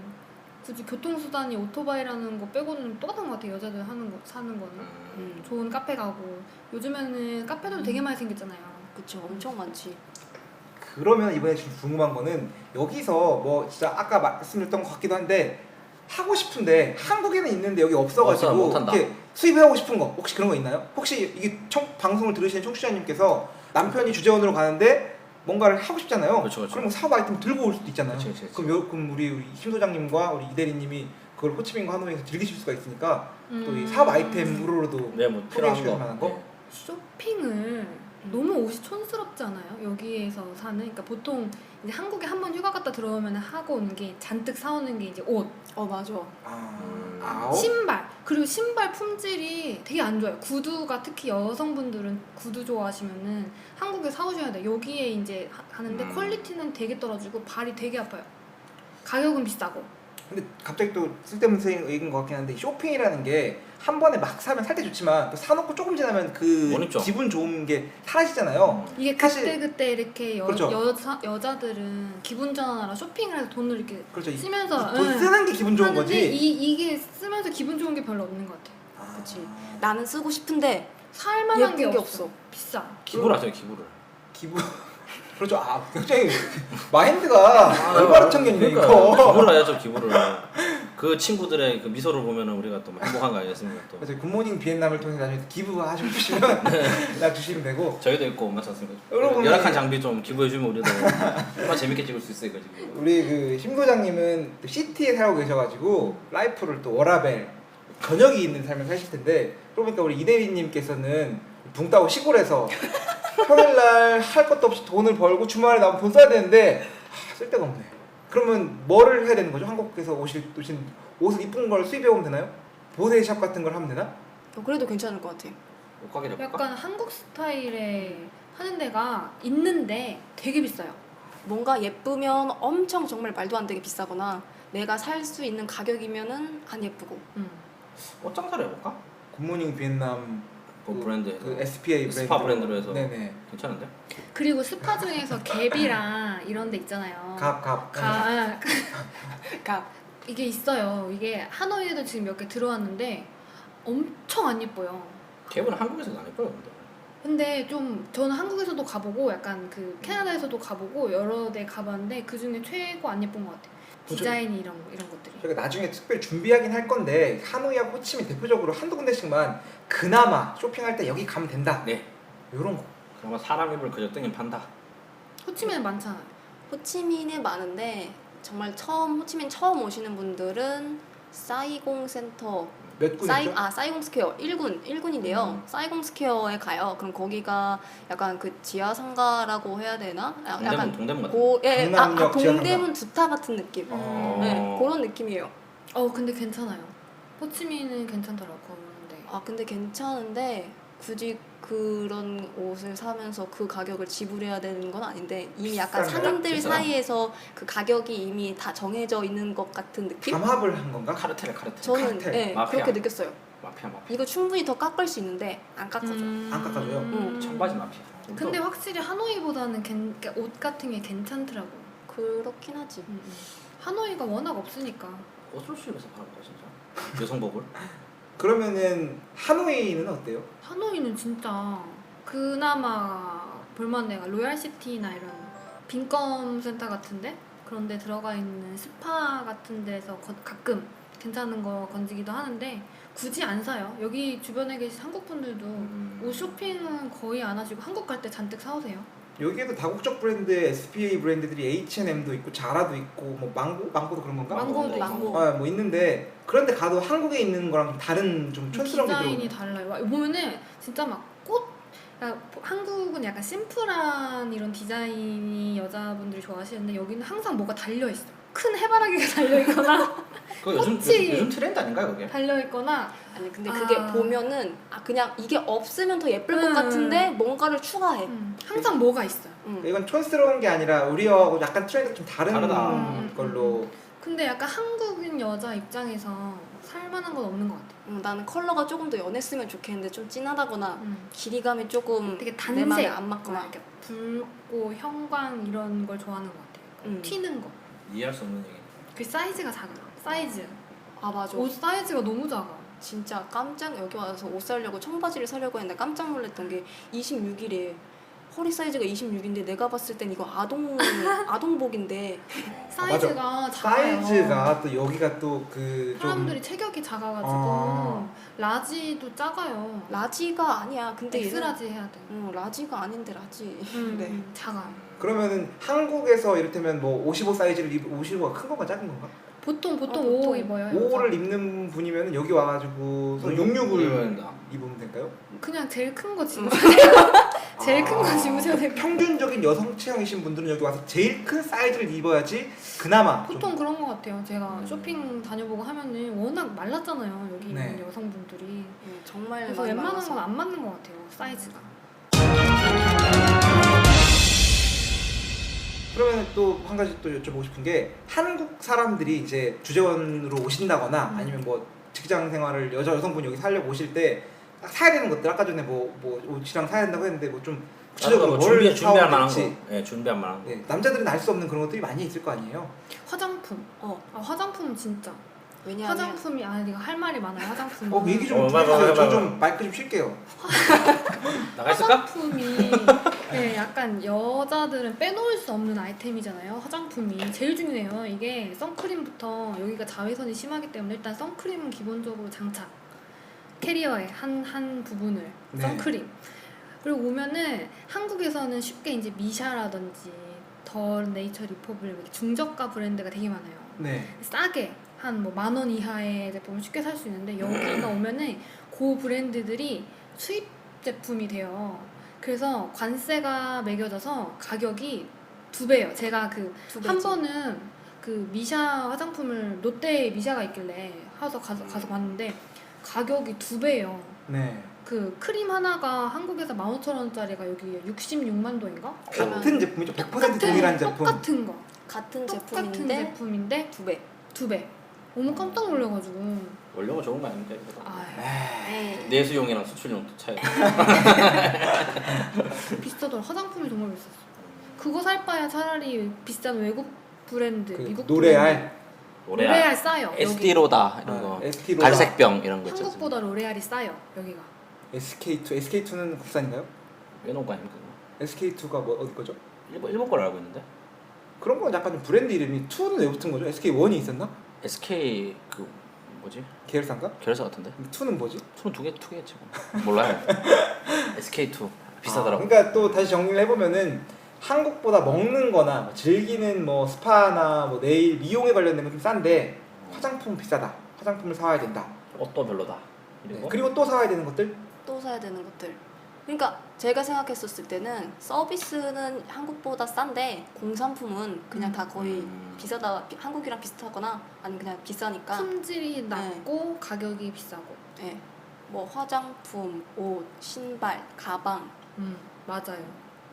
F: 굳이 교통수단이 오토바이라는 거 빼고는 똑같은 것 같아요. 여자들 하는 거 사는 거는 좋은 카페 가고 요즘에는 카페도 되게 많이 생겼잖아요.
G: 그쵸, 엄청 많지.
A: 그러면 이번에 좀 궁금한 거는 여기서 뭐 진짜 아까 말씀드렸던 것 같기도 한데 하고 싶은데 한국에는 있는데 여기 없어가지고
B: 없어, 못한다.
A: 이렇게 수입하고 싶은 거 혹시 그런 거 있나요? 혹시 이게 방송을 들으시는 청취자님께서 남편이 주재원으로 가는데 뭔가를 하고 싶잖아요.
B: 그렇죠.
A: 그럼 뭐 사업 아이템 들고 올 수도 있잖아요.
B: 그렇죠.
A: 그럼 우리 심 소장님과 우리 이 대리님이 그걸 호치민과 하노이에서 즐기실 수가 있으니까 또 이
F: 음.
A: 사업 아이템으로도
B: 네, 뭐 필요한
A: 소개해 주실
B: 거.
A: 만한 거?
B: 네.
F: 쇼핑을 너무 옷이 촌스럽지 않아요? 여기에서 사는 그러니까 보통 이제 한국에 한 번 휴가 갔다 들어오면 하고 오는 게 잔뜩 사오는 게 이제 옷,
G: 맞아.
A: 아우.
F: 신발 그리고 신발 품질이 되게 안 좋아요. 구두가 특히 여성분들은 구두 좋아하시면은 한국에 사오셔야 돼요. 여기에 이제 하는데 퀄리티는 되게 떨어지고 발이 되게 아파요. 가격은 비싸고.
A: 근데 갑자기 또 쓸데없는 얘기인 것 같긴 한데 쇼핑이라는 게 한 번에 막 사면 살 때 좋지만 또 사놓고 조금 지나면 그
B: 못 입죠.
A: 기분 좋은 게 사라지잖아요.
F: 이게
A: 사실-
F: 그때 이렇게
A: 그렇죠.
F: 여자들은 기분 전환하러 쇼핑을 해서 돈을 이렇게
A: 그렇죠.
F: 쓰면서
A: 돈 쓰는 게 기분 좋은
F: 하는데
A: 거지.
F: 이게 쓰면서 기분 좋은 게 별로 없는 것 같아요.
G: 그치. 나는 쓰고 싶은데
F: 살만한 게
G: 예쁜 게
F: 없어.
G: 없어.
F: 비싸.
B: 기부를 하죠, 기부를.
A: 기분 그렇죠. 굉장히 마인드가 얼마나 청년이네
B: 그러니까
A: 이거.
B: 기부를 해야죠, 기부를. 그 친구들의 그 미소를 보면은 우리가 또 행복한 거 아니겠습니까? 또
A: 그래서 굿모닝 비엔남을 통해서 나중에 기부하시고 싶으시면 연락 주시면 되고.
B: 저희도 있고 맞췄습니까?
A: 여러분,
B: 열악한 장비 좀 기부해 주면 우리도 얼마나 재밌게 찍을 수 있으니까 지금.
A: 우리 그 심 소장님은 또 시티에 살고 계셔가지고 라이프를 또 워라벨 저녁이 있는 삶을 사실 텐데 그러니까 우리 이 대리님께서는 붕 따고 시골에서 평일날 할 것도 없이 돈을 벌고 주말에 나오면 돈 써야 되는데 쓸 데가 없네. 그러면 뭐를 해야 되는 거죠? 한국에서 오신 옷을 이쁜 걸 수입해 오면 되나요? 보세샵 같은 걸 하면 되나?
G: 그래도 괜찮을 것 같아.
B: 옷가게 잡을까?
F: 약간 한국 스타일의 하는 데가 있는데 되게 비싸요.
G: 뭔가 예쁘면 엄청 정말 말도 안 되게 비싸거나 내가 살 수 있는 가격이면은 안 예쁘고.
B: 옷장사를 해볼까?
A: 굿모닝 비엔남
B: 그 브랜드
A: 그 SPA 브랜드
B: 스파 브랜드로 해서
A: 네네
B: 괜찮은데?
F: 그리고 스파 중에서 갭이랑 이런 데 있잖아요.
A: 갑
F: 이게 있어요. 이게 하노이에도 지금 몇 개 들어왔는데 엄청 안 예뻐요.
B: 캡은 한국에서는 안 예뻐요, 근데.
F: 근데 좀 저는 한국에서도 가보고 약간 그 캐나다에서도 가보고 여러 데 가봤는데 그 중에 최고 안 예쁜 것 같아요. 디자인이 이런 것들이.
A: 저희가 나중에 특별히 준비하긴 할 건데 하노이하고 호치민 대표적으로 한두 군데씩만 그나마 쇼핑할 때 여기 가면 된다
B: 네.
A: 이런 거.
B: 그나마 사람 입을 그저 땡긴 판다.
F: 호치민은 많잖아요.
G: 호치민에 많은데 정말 호치민 처음 오시는 분들은 사이공 센터
A: 몇 군이죠?
G: 사이공 스퀘어 1군인데요. 사이공 스퀘어에 가요. 그럼 거기가 약간 그 지하 상가라고 해야 되나?
B: 동대문 같은
A: 강남역 지하
G: 동대문 두타 같은 느낌. 네, 그런 느낌이에요.
F: 근데 괜찮아요. 호치민은 괜찮더라고 거는데.
G: 근데 괜찮은데 굳이 그런 옷을 사면서 그 가격을 지불해야 되는 건 아닌데 이미 약간
A: 비싼가요?
G: 상인들
B: 비싸요?
G: 사이에서 그 가격이 이미 다 정해져 있는 것 같은 느낌?
A: 담합을 한 건가?
B: 카르텔.
G: 저는
A: 카르텔.
G: 네,
B: 마피아.
G: 그렇게 느꼈어요.
B: 마피아.
G: 이거 충분히 더 깎을 수 있는데 안 깎아줘.
A: 안 깎아줘요?
B: 청바지 마피아.
F: 근데 확실히 하노이보다는 그러니까 옷 같은 게 괜찮더라고.
G: 그렇긴 하지.
F: 하노이가 워낙 없으니까.
B: 옷을 수입해서 팔아볼까 진짜? 여성복을?
A: 그러면은 하노이는 어때요?
F: 하노이는 진짜 그나마 볼만한 데가 로얄시티나 이런 빈컴 센터 같은데 그런 데 들어가 있는 스파 같은 데서 가끔 괜찮은 거 건지기도 하는데 굳이 안 사요. 여기 주변에 계신 한국 분들도 옷 쇼핑은 거의 안 하시고 한국 갈 때 잔뜩 사오세요.
A: 여기에도 다국적 브랜드의 SPA 브랜드들이 H&M도 있고 자라도 있고 뭐 망고도 그런 건가?
F: 망고도
G: 망고.
A: 뭐 있는데 그런데 가도 한국에 있는 거랑 좀 다른 좀 촌스러운 게
F: 디자인이
A: 들어오네.
F: 달라요. 보면은 진짜 막 한국은 약간 심플한 이런 디자인이 여자분들이 좋아하시는데 여기는 항상 뭐가 달려 있어. 큰 해바라기가 달려 있거나
B: 그거 요즘 트렌드 아닌가요, 그게?
F: 달려 있거나
G: 아니 근데 그게 보면은 그냥 이게 없으면 더 예쁠 것 같은데 뭔가를 추가해.
F: 항상 뭐가 있어요.
A: 이건 촌스러운 게 아니라 우리하고 약간 트렌드가 좀 다른
B: 다르다.
A: 걸로.
F: 근데 약간 한국인 여자 입장에서 살만한 건 없는 것 같아.
G: 나는 컬러가 조금 더 연했으면 좋겠는데 좀 진하다거나
F: 음.
G: 길이감이 조금
F: 되게
G: 내 마음에
F: 단색
G: 안 맞거나.
F: 이렇게 붉고 형광 이런 걸 좋아하는 것 같아요. 튀는 거.
B: 이해할 수 없는 얘기.
F: 그 사이즈가 작아. 사이즈.
G: 아 맞아.
F: 옷 사이즈가 너무 작아.
G: 진짜 깜짝 여기 와서 옷 사려고 청바지를 사려고 했는데 깜짝 놀랐던 게 26일에 허리 사이즈가 26인데 내가 봤을 땐 이거 아동복인데
F: 사이즈가 작아요.
A: 사이즈가 또 여기가 또 그 좀
F: 사람들이 체격이 작아가지고
A: 아.
F: 라지도 작아요.
G: 라지가 아니야. 근데
F: 엑스라지 해야 돼.
G: 라지가 아닌데 라지.
F: 네. 작아요.
A: 그러면은 한국에서 이를테면 뭐 55 사이즈를 55가 큰 건가 작은 건가?
F: 보통
G: 보통.
F: 5 입어요.
A: 5를 입는 분이면 여기 와가지고 66을
B: 입는다.
A: 입으면 될까요?
F: 그냥 제일 큰 거 집으세요. 제일 큰 거 집으셔야 돼요.
A: 평균적인 여성 취향이신 분들은 여기 와서 제일 큰 사이즈를 입어야지 그나마 좀
F: 보통 그런 거 같아요. 제가 쇼핑 다녀보고 하면은 워낙 말랐잖아요. 여기
A: 네.
F: 있는 여성분들이.
G: 정말
F: 그래서
G: 많이
F: 웬만한
G: 많아서.
F: 건 안 맞는 것 같아요. 사이즈가.
A: 그러면 또 한 가지 또 여쭤보고 싶은 게 한국 사람들이 이제 주재원으로 오신다거나 아니면 뭐 직장 생활을 여성분이 여기 살려고 오실 때 딱 사야 되는 것들 아까 전에 뭐 옷이랑 사야 된다고 했는데 뭐 좀 구체적으로 뭘
B: 준비할 만한 거.
A: 사오는지
B: 예, 준비할 만한 거.
A: 네, 남자들은 알 수 없는 그런 것들이 많이 있을 거 아니에요?
F: 화장품. 화장품은 진짜.
G: 왜냐하면
F: 화장품이 네가 할 말이 많아요. 화장품.
A: 얘기 좀
B: 맞아,
A: 해주세요.
B: 맞아,
A: 저
B: 맞아.
A: 좀 마이크 좀 쉴게요.
B: 나가 있을까?
F: 화장품이 네, 약간 여자들은 빼놓을 수 없는 아이템이잖아요. 화장품이 제일 중요해요. 이게 선크림부터 여기가 자외선이 심하기 때문에 일단 선크림은 기본적으로 장착. 캐리어의 한 부분을
A: 네.
F: 선크림. 그리고 오면은 한국에서는 쉽게 이제 미샤라든지 더 네이처 리퍼블릭 이렇게 중저가 브랜드가 되게 많아요.
A: 네.
F: 싸게 한 뭐 10,000원 이하의 제품을 쉽게 살 수 있는데 여기가 오면은 그 브랜드들이 수입 제품이 돼요. 그래서 관세가 매겨져서 가격이 2배예요. 제가 그
G: 두
F: 한
G: 배지.
F: 번은 그 미샤 화장품을 롯데 미샤가 있길래 가서 봤는데 가격이 2배예요.
A: 네.
F: 그 크림 하나가 한국에서 15,000원짜리가 여기 66만 동인가?
A: 같은 제품이죠. 100% 동일한 제품.
F: 똑같은 거.
G: 같은
F: 똑같은
G: 제품인데
F: 제품인데
G: 2배.
F: 2배. 너무 깜짝 놀라가지고.
B: 원료가 좋은 거 아닙니까? 이거?
F: 아,
G: 에이.
B: 내수용이랑 수출용 또 차이.
F: 비싸더라. 화장품이 정말 비쌌어. 그거 살 바야 차라리 비싼 외국 브랜드,
A: 그
F: 미국
A: 노레알,
F: 로레알 싸요.
B: 에스티로다 이런 거.
A: 에스티로다,
B: 갈색병 이런 거 있죠.
F: 한국보다 로레알이 싸요. 여기가.
A: SK2는 국산인가요?
B: 외놓은 거 아닙니까?
A: SK2가 뭐 어디 거죠?
B: 일본 걸로 알고 있는데.
A: 그런 건 약간 좀 브랜드 이름이 2는 왜 붙은 거죠? SK1이 있었나?
B: SK 그 뭐지?
A: 계열사인가?
B: 결사 같은데.
A: 근데 2는 뭐지?
B: 투는 투개했지 뭐. 몰라요. SK2 비싸더라고.
A: 그러니까 또 다시 정리를 해보면은 한국보다 먹는 거나 뭐 즐기는 뭐 스파나 뭐 네일, 미용에 관련된 건 좀 싼데 화장품은 비싸다. 화장품을 사와야 된다.
B: 옷도 별로다.
A: 네.
B: 그리고
A: 그리고 또 사와야 되는 것들?
G: 또 사야 되는 것들. 그러니까 제가 생각했었을 때는 서비스는 한국보다 싼데 공산품은 그냥 다 거의 비싸다. 한국이랑 비슷하거나 아니면 그냥 비싸니까.
F: 품질이 낮고 가격이 비싸고.
G: 네. 뭐 화장품, 옷, 신발, 가방
F: 맞아요.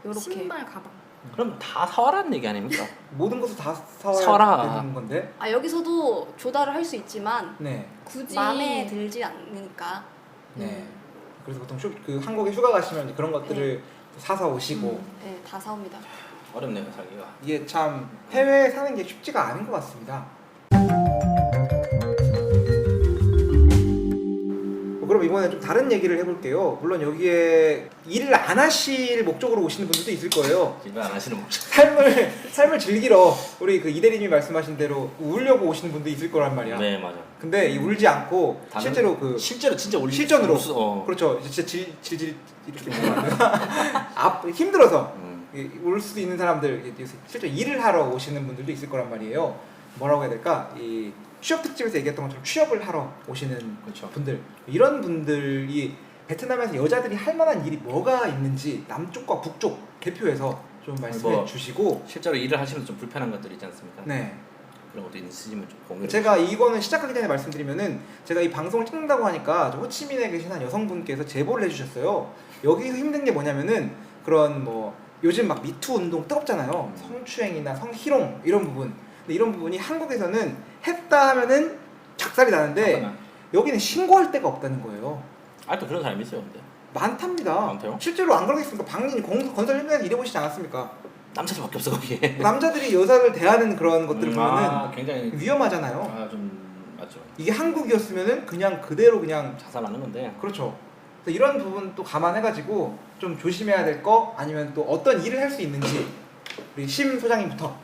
G: 요렇게.
F: 신발, 가방.
B: 그럼 다 사와라는 얘기 아닙니까?
A: 모든 것을 다 사와야
B: 사와라.
A: 되는 건데.
G: 여기서도 조달을 할 수 있지만
A: 네.
F: 굳이
G: 마음에 들지 않으니까.
A: 네. 그래서 보통 그 한국에 휴가 가시면 이제 그런 것들을 사서 오시고
G: 네, 다 사옵니다.
B: 어렵네요 살기가.
A: 이게 참 해외에 사는 게 쉽지가 않은 것 같습니다. 그럼 이번에 좀 다른 얘기를 해볼게요. 물론 여기에 일을 안 하실 목적으로 오시는 분들도 있을 거예요.
B: 일을 안 하시는 목적.
A: 삶을 즐기러 우리 그 이대리님이 말씀하신 대로 울려고 오시는 분도 있을 거란 말이야.
B: 네 맞아.
A: 근데 이 울지 않고 실제로 그
B: 실제로 진짜 울리.
A: 실전으로
B: 어.
A: 그렇죠. 진짜 질질 이렇게 힘들어서 올 수도 있는 사람들 실제 일을 하러 오시는 분들도 있을 거란 말이에요. 뭐라고 해야 될까? 이 취업 특집에서 얘기했던 것처럼 취업을 하러 오시는
B: 그렇죠.
A: 분들, 이런 분들이 베트남에서 여자들이 할 만한 일이 뭐가 있는지 남쪽과 북쪽 개표해서 좀 말씀해 주시고,
B: 실제로 일을 하시면 좀 불편한 것들이 있지 않습니까?
A: 네.
B: 그런 것도 있으시면 좀 공유.
A: 제가 이거는 시작하기 전에 말씀드리면은, 제가 이 방송을 찍는다고 하니까 호치민에 계신 한 여성분께서 제보를 해주셨어요. 여기서 힘든 게 뭐냐면은 그런 뭐 요즘 막 미투 운동 뜨겁잖아요. 성추행이나 성희롱 이런 부분. 근데 이런 부분이 한국에서는 했다 하면은 작살이 나는데 여기는 신고할 데가 없다는 거예요.
B: 아직도 그런 사람이 있어요, 근데.
A: 많답니다.
B: 많대요?
A: 실제로 안 그러겠습니까? 박린이 건설 현장에서 일해보시지 않았습니까?
B: 남자들밖에 없어 거기에.
A: 남자들이 여자를 대하는 그런 것들 보면은
B: 아, 굉장히
A: 위험하잖아요.
B: 좀 맞죠.
A: 이게 한국이었으면은 그냥 그대로 그냥
B: 자살하는 건데.
A: 그렇죠. 그래서 이런 부분 또 감안해가지고 좀 조심해야 될 거 아니면 또 어떤 일을 할 수 있는지 우리 심 소장님부터.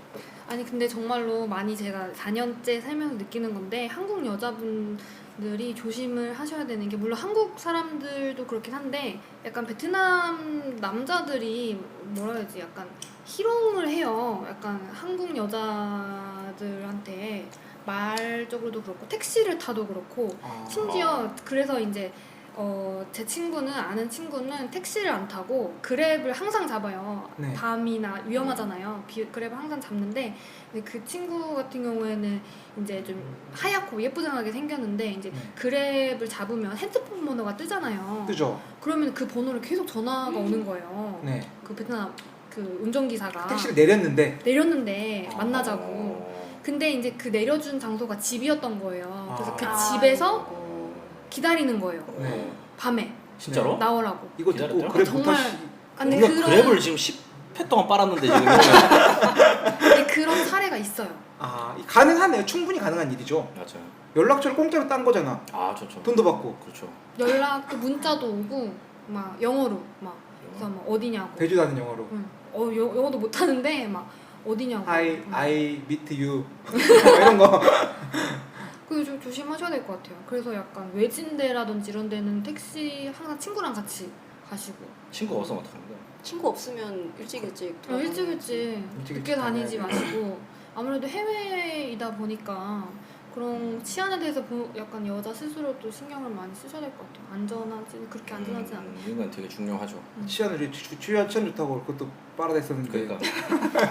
F: 아니 근데 정말로 많이 제가 4년째 살면서 느끼는 건데 한국 여자분들이 조심을 하셔야 되는 게 물론 한국 사람들도 그렇긴 한데 약간 베트남 남자들이 뭐라 해야지 약간 희롱을 해요. 약간 한국 여자들한테 말적으로도 그렇고 택시를 타도 그렇고 심지어 그래서 이제 제 친구는 아는 친구는 택시를 안 타고 그랩을 항상 잡아요.
A: 네.
F: 밤이나 위험하잖아요. 그랩을 항상 잡는데 근데 그 친구 같은 경우에는 이제 좀 하얗고 예쁘장하게 생겼는데 이제 그랩을 잡으면 핸드폰 번호가 뜨잖아요.
A: 뜨죠.
F: 그러면 그 번호를 계속 전화가 오는 거예요.
A: 네.
F: 그 베트남 그 운전기사가
A: 택시를 내렸는데
F: 내렸는데 만나자고. 근데 이제 그 내려준 장소가 집이었던 거예요. 그래서 그 집에서 기다리는 거예요.
A: 네.
F: 밤에
B: 진짜로?
F: 나오라고.
A: 이거
B: 기다렸죠?
A: 듣고 그래
F: 정말
A: 못하시.
F: 아니
B: 우리가
F: 그런
B: 그랩을 지금 10회 동안 빨았는데 지금.
F: 근데 그런 사례가 있어요.
A: 가능하네요. 충분히 가능한 일이죠.
B: 맞아요.
A: 연락처를 공짜로 딴 거잖아.
B: 아 좋죠.
A: 돈도 받고.
B: 그렇죠.
F: 연락도 문자도 오고 막 영어로 막 그래서 막 어디냐고.
A: 대주도 않는 영어로.
F: 응. 영어도 못 하는데 막 어디냐고.
A: Hi, I meet you. 뭐 이런 거.
F: 그거 좀 조심하셔야 될 것 같아요. 그래서 약간 외진데라든지 이런 데는 택시 항상 친구랑 같이 가시고.
B: 친구가 없으면 어떡하는 거야?
G: 친구 없으면 일찍
F: 일찍
A: 일찍
F: 늦게 다니지
A: 다녀야
F: 마시고 아무래도 해외이다 보니까 그런 치안에 대해서 약간 여자 스스로도 신경을 많이 쓰셔야 될 것 같아요. 안전하지 그렇게 안전하진 않아요.
B: 이건 되게 중요하죠.
A: 치안을 치안 좋다고 그것도 빨아댔었는데.
B: 그러니까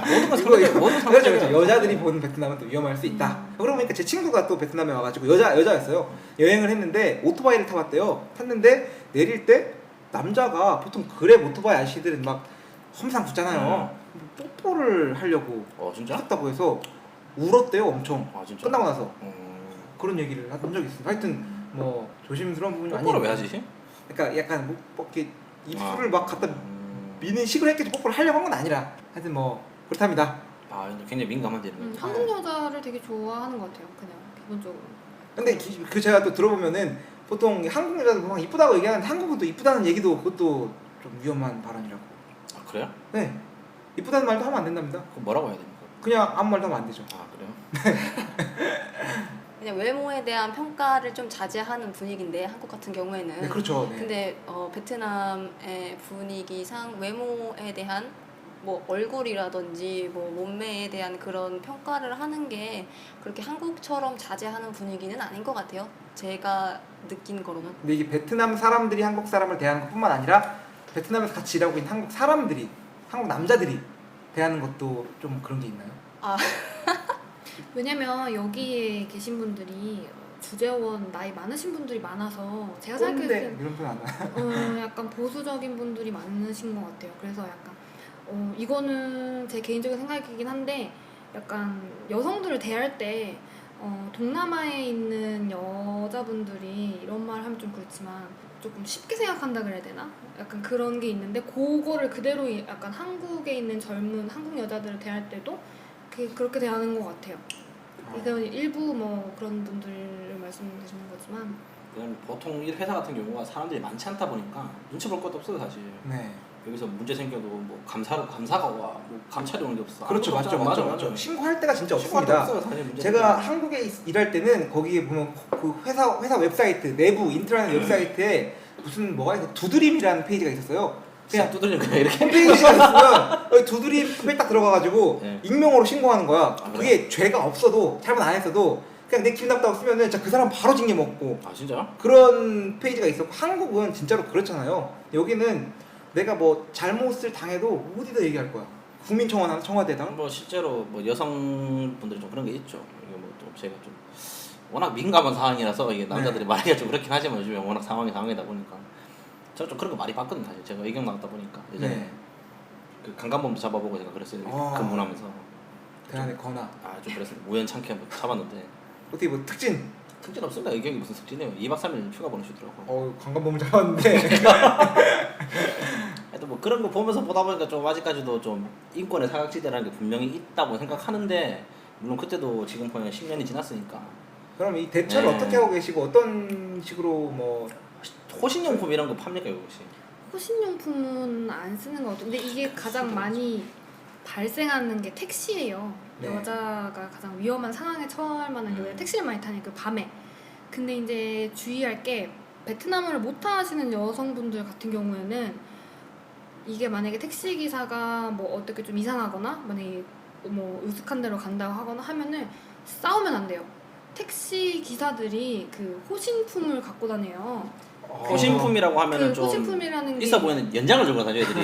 B: 모든 건
A: 이거
B: 상대 모든
A: 그렇죠,
B: 상대
A: 그렇죠. 여자들이 보는 베트남은 또 위험할 수 있다. 그러고 보니까 제 친구가 또 베트남에 와가지고 여자였어요. 여행을 했는데 오토바이를 타봤대요. 탔는데 내릴 때 남자가 보통 그랩 오토바이 아저씨들은 막 험상 붙잖아요. 뽀뽀를 하려고
B: 진짜?
A: 했다고 해서 울었대요, 엄청.
B: 아 진짜?
A: 끝나고 나서 그런 얘기를 한 적이 있어요. 하여튼 뭐 조심스러운 부분이 아니에요.
B: 뽀뽀를 왜 하지?
A: 그러니까 약간 뭐 이렇게 입술을 막 갖다 미는 식으로 했겠지. 뽀뽀를 하려고 한 건 아니라. 하여튼 뭐 그렇답니다.
B: 근데 굉장히 민감한 데는.
F: 한국 여자를 되게 좋아하는 것 같아요. 그냥 기본적으로.
A: 근데 그 제가 또 들어보면은 보통 한국 여자들 보면 이쁘다고 얘기하는데 한국은 또 이쁘다는 얘기도 그것도 좀 위험한 발언이라고.
B: 아 그래요?
A: 네. 이쁘다는 말도 하면 안 된답니다.
B: 그럼 뭐라고 해야 됩니까?
A: 그냥 아무 말도 하면 안 되죠.
B: 아 그래요?
G: 그냥 외모에 대한 평가를 좀 자제하는 분위기인데 한국 같은 경우에는
A: 네, 그렇죠. 네.
G: 근데 베트남의 분위기상 외모에 대한 뭐 얼굴이라든지 뭐 몸매에 대한 그런 평가를 하는 게 그렇게 한국처럼 자제하는 분위기는 아닌 것 같아요. 제가 느낀 거로는.
A: 근데 이게 베트남 사람들이 한국 사람을 대하는 것뿐만 아니라 베트남에서 같이 일하고 있는 한국 사람들이 한국 남자들이 대하는 것도 좀 그런 게 있나요?
F: 왜냐면 여기에 계신 분들이 주재원 나이 많으신 분들이 많아서 제가 생각했을
A: 꼰대
F: 때
A: 이런 표현 안 나요?
F: 약간 보수적인 분들이 많으신 것 같아요. 그래서 약간 이거는 제 개인적인 생각이긴 한데 약간 여성들을 대할 때 동남아에 있는 여자분들이 이런 말 하면 좀 그렇지만 조금 쉽게 생각한다 그래야 되나? 약간 그런 게 있는데 그거를 그대로 약간 한국에 있는 젊은 한국 여자들을 대할 때도 그렇게 대하는 것 같아요. 이건 일부 뭐 그런 분들을 말씀드리는 거지만
B: 그냥 보통 일 회사 같은 경우가 사람들이 많지 않다 보니까 눈치 볼 것도 없어요 사실.
A: 네.
B: 여기서 문제 생겨도 뭐 감사가 와, 뭐 감찰이 오는 게 없어.
A: 그렇죠, 맞죠. 신고할 데가 진짜
B: 신고할 데
A: 없습니다.
B: 없어요, 사실 문제
A: 제가
B: 생기면.
A: 한국에 일할 때는 거기에 보면 그 회사 웹사이트 내부 인트라넷 웹사이트에 무슨 뭐가 있어 두드림이라는 페이지가 있었어요.
B: 그냥 두드리는 거야 이렇게.
A: 홈페이지가 있으면 여기 두드림 페이지 딱 들어가가지고
B: 네.
A: 익명으로 신고하는 거야.
B: 그래요?
A: 그게 죄가 없어도 잘못 안 했어도 그냥 내 기분 나쁘다고 쓰면은 진짜 그 사람 바로 징계 먹고
B: 아 진짜?
A: 그런 페이지가 있었고 한국은 진짜로 그렇잖아요. 여기는 내가 뭐 잘못을 당해도 어디다 얘기할 거야. 국민청원이나 청와대에다가.
B: 뭐 실제로 뭐 여성분들이 좀 그런 게 있죠. 이게 뭐 또 제가 좀 워낙 민감한 상황이라서 이게 남자들이 말하기가 좀 그렇긴 하지만 요즘에 워낙 상황이다 보니까 제가 좀 그런 거 많이 봤거든요. 사실 제가 의경 나갔다 보니까 예전에
A: 네.
B: 그 강간범도 잡아보고 제가 그랬어요. 근무하면서
A: 대안에 거나
B: 좀 그랬어요. 우연찮게 한번 잡았는데
A: 어떻게 뭐 특진
B: 특진 없습니다. 이 경기 무슨 특진이에요? 2박 3일 휴가 보내시더라고.
A: 관광 잘 왔는데.
B: 하여튼 뭐 그런 거 보면서 보다 보니까 좀 아직까지도 좀 인권의 사각지대라는 게 분명히 있다고 생각하는데 물론 그때도 지금 보면 10년이 지났으니까.
A: 그럼 이 대처를
B: 네.
A: 어떻게 하고 계시고 어떤 식으로 뭐
B: 호신용품 이런 거 팝니까 혹시?
F: 호신용품은 안 쓰는 것 같아요. 근데 이게 가장 많이 발생하는 게 택시예요.
A: 네.
F: 여자가 가장 위험한 상황에 처할 만한 경우에 택시를 많이 타니까 밤에. 근데 이제 주의할 게 베트남어를 못 하시는 여성분들 같은 경우에는 이게 만약에 택시 기사가 뭐 어떻게 좀 이상하거나 만약에 뭐 으슥한 데로 간다고 하거나 하면은 싸우면 안 돼요. 택시 기사들이 그 호신품을 갖고 다녀요.
B: 호신품이라고 하면은
F: 그
B: 좀
F: 호신품이라는 게
B: 있어 보이는 연장을 들고 다녀 애들이.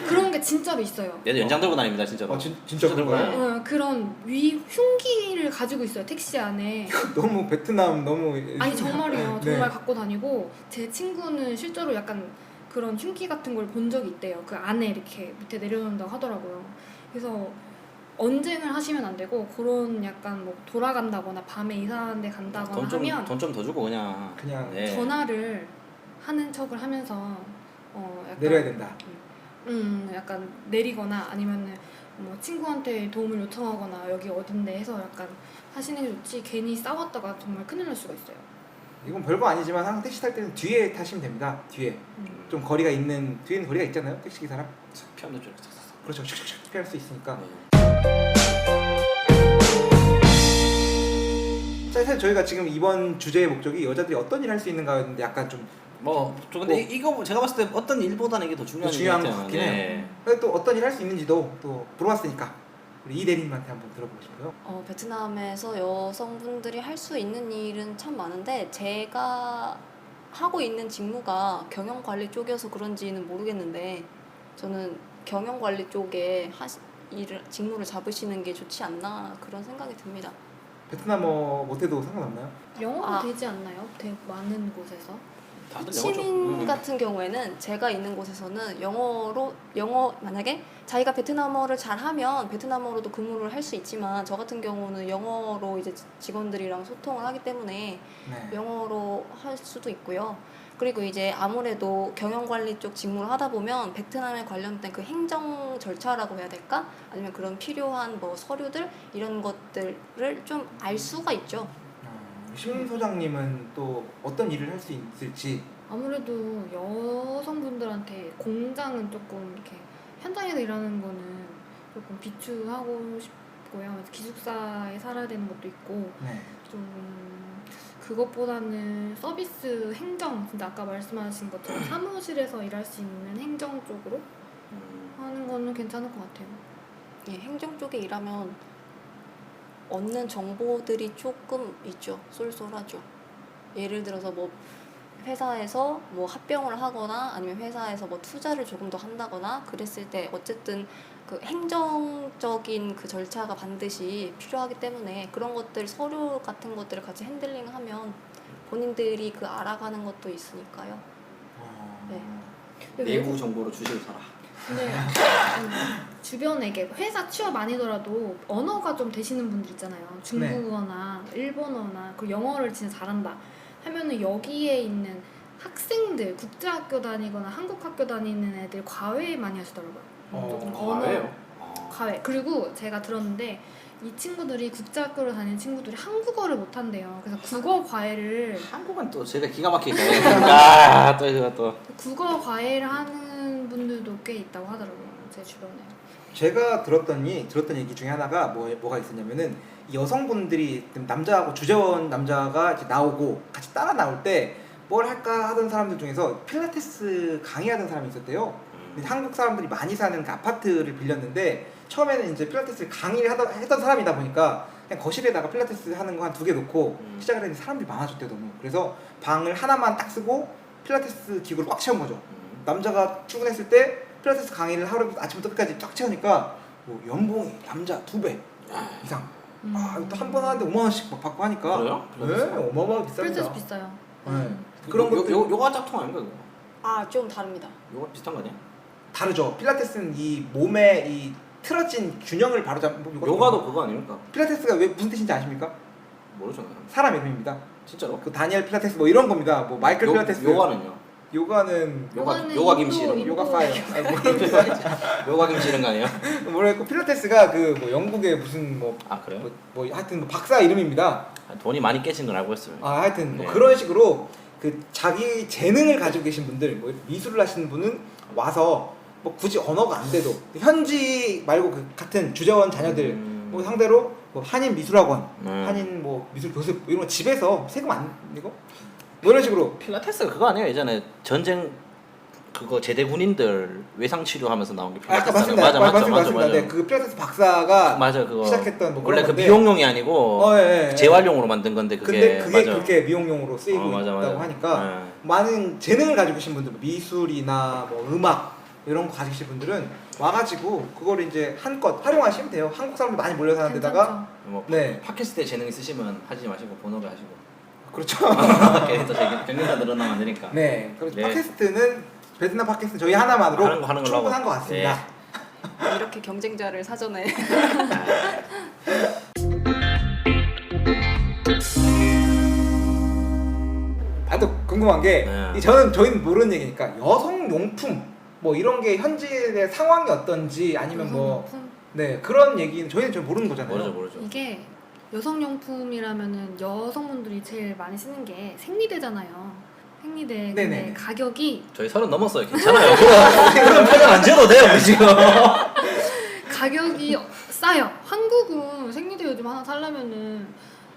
F: 그런 게 진짜로 있어요.
B: 얘들 연장 들고 다닙니다 진짜로.
A: 진짜
B: 들고
A: 그런가요?
B: 다녀요.
F: 그런 흉기를 가지고 있어요 택시 안에.
A: 너무 베트남 너무
F: 아니 정말이에요.
A: 네.
F: 정말 갖고 다니고 제 친구는 실제로 약간 그런 흉기 같은 걸 본 적이 있대요. 그 안에 이렇게 밑에 내려놓는다고 하더라고요. 그래서 언쟁을 하시면 안 되고 그런 약간 뭐 돌아간다거나 밤에 이상한 데 간다거나 하면
B: 돈 좀 더 주고 그냥. 네.
F: 전화를 하는 척을 하면서 약간
A: 내려야 된다.
F: 약간 내리거나 아니면은 뭐 친구한테 도움을 요청하거나 여기 어딘데 해서 약간 하시는 게 좋지 괜히 싸웠다가 정말 큰일 날 수가 있어요.
A: 이건 별거 아니지만 항상 택시 탈 때는 뒤에 타시면 됩니다. 뒤에 좀 거리가 있는 뒤에는 거리가 있잖아요. 택시 기사랑.
B: 피하면 좀.
A: 그렇죠. 슉슉슉 피할 수 있으니까. 사실 저희가 지금 이번 주제의 목적이 여자들이 어떤 일을 할 수 있는가였는데 약간 좀
B: 좀 근데 이거 제가 봤을 때 어떤 일보다는 이게 더 중요한
A: 중요한
B: 것
A: 것
B: 같아요.
A: 같긴 해요. 근데 또 어떤 일을 할 수 있는지도 또 물어봤으니까 우리 이 대리님한테 한번 들어보고 싶어요.
G: 베트남에서 여성분들이 할 수 있는 일은 참 많은데 제가 하고 있는 직무가 경영관리 쪽이어서 그런지는 모르겠는데 저는 경영관리 쪽에 직무를 잡으시는 게 좋지 않나 그런 생각이 듭니다.
A: 베트남어 못해도 상관없나요?
F: 영어가 되지 않나요? 되게 많은 곳에서.
B: 다들
G: 시민 같은 경우에는 제가 있는 곳에서는 영어 만약에 자기가 베트남어를 잘하면 베트남어로도 근무를 할 수 있지만 저 같은 경우는 영어로 이제 직원들이랑 소통을 하기 때문에
A: 네.
G: 영어로 할 수도 있고요. 그리고 이제 아무래도 경영관리 쪽 직무를 하다 보면 베트남에 관련된 그 행정 절차라고 해야 될까? 아니면 그런 필요한 뭐 서류들 이런 것들을 좀 알 수가 있죠.
A: 심 소장님은 또 어떤 일을 할 수 있을지.
F: 아무래도 여성분들한테 공장은 조금 이렇게 현장에서 일하는 거는 조금 비추하고 싶고요. 기숙사에 살아야 되는 것도 있고
A: 네.
F: 좀 그것보다는 서비스 행정 진짜 아까 말씀하신 것처럼 사무실에서 일할 수 있는 행정 쪽으로 하는 거는 괜찮을 것 같아요.
G: 예, 행정 쪽에 일하면 얻는 정보들이 조금 있죠. 쏠쏠하죠. 예를 들어서 뭐 회사에서 뭐 합병을 하거나 아니면 회사에서 뭐 투자를 조금 더 한다거나 그랬을 때 어쨌든 그 행정적인 그 절차가 반드시 필요하기 때문에 그런 것들 서류 같은 것들을 같이 핸들링하면 본인들이 그 알아가는 것도 있으니까요. 네.
B: 내부 정보로 주식을 사라.
F: 근데 주변에 회사 취업 아니더라도 언어가 좀 되시는 분들 있잖아요. 중국어나 일본어나 그리고 영어를 진짜 잘한다 하면은 여기에 있는 학생들 국제학교 다니거나 한국학교 다니는 애들 과외 많이 하시더라고요. 조금
B: 과외요?
F: 과외. 그리고 제가 들었는데 이 친구들이 국제학교를 다니는 친구들이 한국어를 못한대요. 그래서 국어 과외를
B: 한국은 또 제가 기가 막히게 잘해요. 또 이거 또
F: 국어 과외를 하는 분들도 꽤 있다고 하더라고요. 제 주변에.
A: 제가 들었던 얘기 중에 하나가 뭐가 있었냐면은 여성분들이 남자하고 주재원 남자가 이제 나오고 같이 따라 나올 때 뭘 할까 하던 사람들 중에서 필라테스 강의하던 사람이 있었대요. 근데 한국 사람들이 많이 사는 그 아파트를 빌렸는데 처음에는 이제 필라테스 강의를 했던 사람이다 보니까 그냥 거실에다가 필라테스 하는 거 한 2개 놓고 시작을 했는데 사람들이 많아졌대요 너무. 그래서 방을 하나만 딱 쓰고 필라테스 기구를 꽉 채운 거죠. 남자가 출근했을 때 필라테스 강의를 하루 아침부터 끝까지 쫙 채우니까 뭐 연봉이 남자 2배 이상. 또 한 번 하는데 5만 원씩 막 받고 하니까.
B: 그래요?
A: 네, 어마어마하게 비쌉니다.
F: 필라테스 비싸요.
A: 네. 그런 것도
B: 요가 짝퉁 아닌가 그거?
G: 좀 다릅니다.
B: 요가 비슷한 거 아니야?
A: 다르죠. 필라테스는 이 몸의 이 틀어진 균형을 바로잡는
B: 요가도 그거 아닙니까?
A: 필라테스가 왜 무슨 뜻인지 아십니까?
B: 모르죠.
A: 사람 이름입니다.
B: 진짜로?
A: 그 다니엘 필라테스 뭐 이런 겁니다. 뭐 마이클 필라테스.
B: 요가는요?
A: 요가는
B: 요가 김치 이런 거.
A: 요가 파이어.
B: 요가 김치 이런 거 아니에요?
A: 뭐랄까 필라테스가 그 뭐 영국의 무슨 뭐
B: 아 그래요?
A: 뭐 하여튼 뭐 박사 이름입니다.
B: 돈이 많이 깨진 건 알고 있어요.
A: 아 하여튼 뭐
B: 네.
A: 그런 식으로 그 자기 재능을 가지고 계신 분들 뭐 미술을 하시는 분은 와서 뭐 굳이 언어가 안 돼도 현지 말고 그 같은 주재원 자녀들 뭐 상대로 뭐 한인 미술학원, 한인 뭐 미술 교습 이런 거 집에서 세금 안 내고 뭐 이런 식으로
B: 필라테스가 그거 아니에요? 예전에 전쟁 그거 제대 군인들 외상 치료하면서 나온 게
A: 아까
B: 필라테스.
A: 맞습니다.
B: 맞아.
A: 맞습니다. 네, 그 필라테스 박사가
B: 맞아 그거
A: 시작했던 뭐
B: 원래
A: 그런
B: 그
A: 건데.
B: 미용용이 아니고
A: 예, 예.
B: 재활용으로 만든 건데
A: 근데 그게
B: 맞아.
A: 그렇게 미용용으로 쓰이고
B: 맞아,
A: 있다고
B: 맞아.
A: 하니까
B: 네.
A: 많은 재능을 가지고 계신 분들 미술이나 뭐 음악 이런 거 가지고 계신 분들은 와가지고 그거를 이제 한껏 활용하시면 돼요. 한국 사람들 많이 몰려 사는 데다가
B: 뭐
A: 네.
B: 팟캐스트에 재능 있으시면 하지 마시고 본업을 하시고
A: 그렇죠.
B: 괜히 또 경력자 늘어나면 안 되니까.
A: 네. 그래서
B: 네.
A: 팟캐스트는 베트남 팟캐스트 저희 하나만으로
B: 하는 걸로
A: 충분한
B: 하고.
A: 것 같습니다.
B: 네.
G: 이렇게 경쟁자를 사전에
A: 아 또 궁금한 게
B: 네.
A: 저희는 모르는 얘기니까 여성 용품 뭐 이런 게 현지의 상황이 어떤지 아니면 뭐
F: 여성용품?
A: 네 그런 얘기는 저희는 좀 모르는 거잖아요.
B: 모르죠.
F: 이게 여성용품이라면은 여성분들이 제일 많이 쓰는 게 생리대잖아요. 생리대 근데
A: 네네네.
F: 가격이
B: 저희 30 넘었어요. 괜찮아요. 그런 표정 안 지어도 돼요, 우리 지금.
F: 가격이 싸요. 한국은 생리대 요즘 하나 사려면은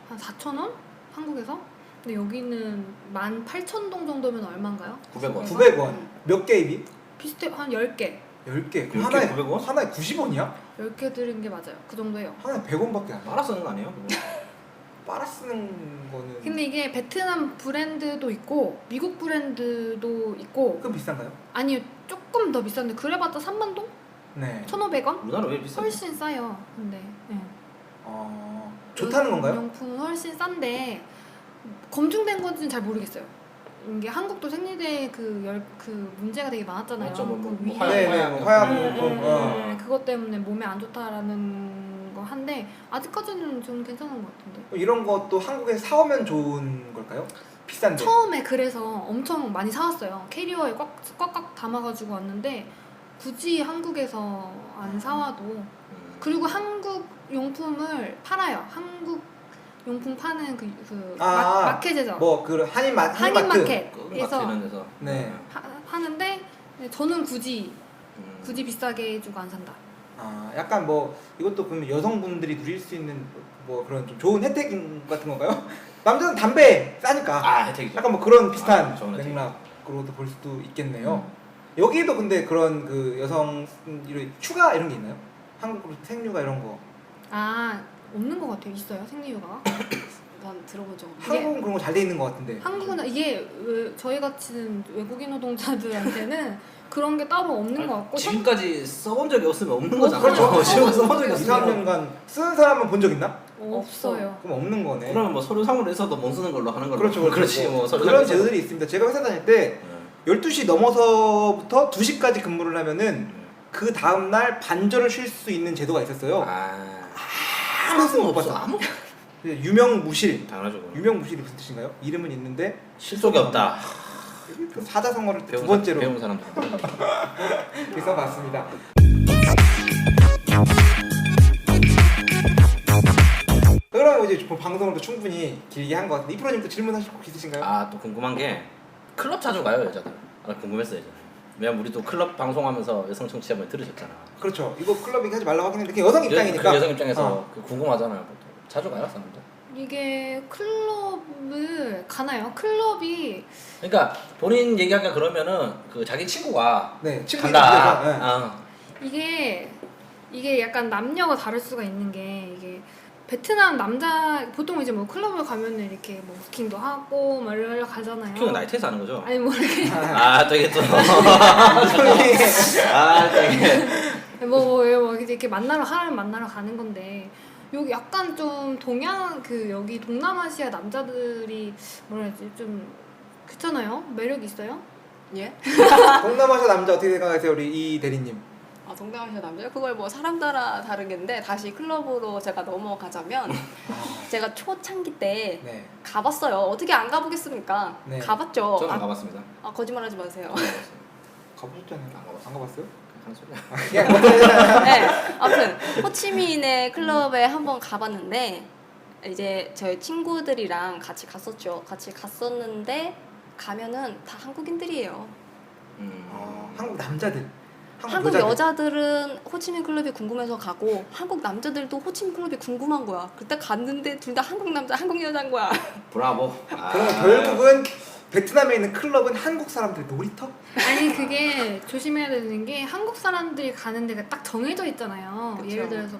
F: 한 4,000원? 한국에서? 근데 여기는 18,000동 정도면 얼마인가요?
B: 900원.
A: 900원 몇 개 입이?
F: 비슷해 한 10개.
A: 10개.
B: 10개
A: 하나에
B: 900원?
A: 하나에 90원이야?
F: 10개 들은 게 맞아요. 그 정도예요.
A: 하나에 100원밖에 안 나.
B: 빨아 쓰는 거 아니에요? 그거?
A: 빨아 쓰는 거는
F: 근데 이게 베트남 브랜드도 있고 미국 브랜드도 있고
A: 조금 비싼가요?
F: 아니요 조금 더 비싼데 그래봤자 3만 동?
A: 네.
F: 1,500원?
B: 우리나라 왜 비싸지?
F: 훨씬 싸요. 근데 네.
A: 좋다는 건가요?
F: 용품은 훨씬 싼데 검증된 건지는 잘 모르겠어요. 이게 한국도 생리대 그 문제가 되게 많았잖아요.
B: 맞죠, 뭐,
F: 그
B: 뭐
F: 위에
A: 네, 화약
F: 네,
A: 용품.
F: 네, 그것 때문에 몸에 안 좋다라는 거 한데 아직까지는 좀 괜찮은 것 같은데.
A: 이런 것도 한국에서 사오면 좋은 걸까요? 비싼데.
F: 처음에 그래서 엄청 많이 사왔어요. 캐리어에 꽉꽉 담아가지고 왔는데 굳이 한국에서 안 사와도 그리고 한국 용품을 팔아요. 한국 용품 파는 마켓에서
A: 뭐 그 한인마트.
F: 한인마켓에서
B: 이런 데서.
A: 네.
F: 파는데 저는 굳이 비싸게 해주고 안 산다.
A: 아 약간 뭐 이것도 그러면 여성분들이 누릴 수 있는 뭐 그런 좀 좋은 혜택 같은 건가요? 남자는 담배 싸니까.
B: 아, 혜택이죠.
A: 약간 뭐 그런 비슷한
B: 좋은 혜택.
A: 맥락으로도 볼 수도 있겠네요. 여기도 근데 그런 그 여성 이런 휴가 이런 게 있나요? 한국 생휴가 이런 거.
F: 아 없는 것 같아요. 있어요 생리휴가가?
G: 난 들어본 적 없는데.
A: 한국은 그런 거 잘 돼 있는 것 같은데.
F: 한국은 이게 저희 같은 외국인 노동자들한테는 그런 게 따로 없는 것 같고
B: 지금까지 써본 적이 없으면 없는 거잖아요.
A: 그렇죠.
B: 지금 써본 적이
A: 2,
B: 없으면
A: 3년간 쓰는 사람은 본 적 있나?
F: 없어요.
A: 그럼 없는 거네.
B: 그러면 뭐 서류상으로 해서도 못 쓰는 걸로 하는 걸로.
A: 그렇죠.
B: 그렇지 뭐
A: 그런
B: 서류상으로
A: 제도들이 있습니다. 제가 회사 다닐 때 12시 넘어서부터 2시까지 근무를 하면은 그 다음 날 반절을 쉴 수 있는 제도가 있었어요. 아무 말씀 못 봤어.
B: 아무
A: 유명무실.
B: 당연하죠. 그건.
A: 유명무실이 무슨 뜻인가요? 이름은 있는데
B: 실속이 없다.
A: 사자성어를 두
B: 배운
A: 번째로
B: 배운 사람들.
A: 써봤습니다. 그럼 이제 방송을 또 충분히 길게 한 것 같은데 이프로님도 질문하실 거 있으신가요?
B: 아 또 궁금한 게 클럽 자주 가요 여자들. 아 궁금했어요 예전에. 왜냐면 우리도 클럽 방송하면서 여성 청취자분 들으셨잖아.
A: 그렇죠. 이거 클럽 얘기하지 말라고 하긴 했는데 여성 입장이니까.
B: 그 여성 입장에서 그 궁금하잖아요. 보통. 자주 가요 사람들.
F: 이게 클럽을 가나요? 클럽이
B: 그러니까 본인 얘기하기가 그러면은 그 자기 친구가
A: 네, 친구
B: 간다.
A: 네.
F: 이게 약간 남녀가 다를 수가 있는 게 이게 베트남 남자 보통 이제 뭐 클럽을 가면은 이렇게 뭐 부킹도 하고 막 이러려 가잖아요.
B: 그거 나이트에서 하는 거죠?
F: 아니 뭐 이렇게
B: 아 되게 또. 아 되게.
F: 뭐 이렇게 만나러 가는 건데 여기 약간 좀 여기 동남아시아 남자들이 뭐라 해야지 좀 그렇잖아요. 매력 있어요?
G: 예?
A: 동남아시아 남자 어떻게 생각하세요, 우리 이 대리님?
G: 아, 동남아시아 남자? 그걸 뭐 사람 따라 다르겠는데 다시 클럽으로 제가 넘어가자면 제가 초창기 때
A: 네.
G: 가봤어요. 어떻게 안 가보겠습니까?
A: 네.
G: 가봤죠.
B: 저는 가봤습니다.
G: 아, 거짓말하지 마세요.
A: 가보셨잖아요.
B: 안
A: 안 가봤어요?
B: 하는 소리야.
G: 네, 아무튼 호치민의 클럽에 한번 가봤는데 이제 저희 친구들이랑 같이 갔었죠. 같이 갔었는데 가면은 다 한국인들이에요.
A: 한국 남자들.
G: 한국 여자들은 호치민 클럽이 궁금해서 가고 한국 남자들도 호치민 클럽이 궁금한 거야. 그때 갔는데 둘 다 한국 남자, 한국 여자인 거야.
B: 브라보.
A: 그러면 결국은 베트남에 있는 클럽은 한국 사람들 놀이터?
F: 아니 그게 조심해야 되는 게 한국 사람들이 가는 데가 딱 정해져 있잖아요.
G: 그쵸.
F: 예를 들어서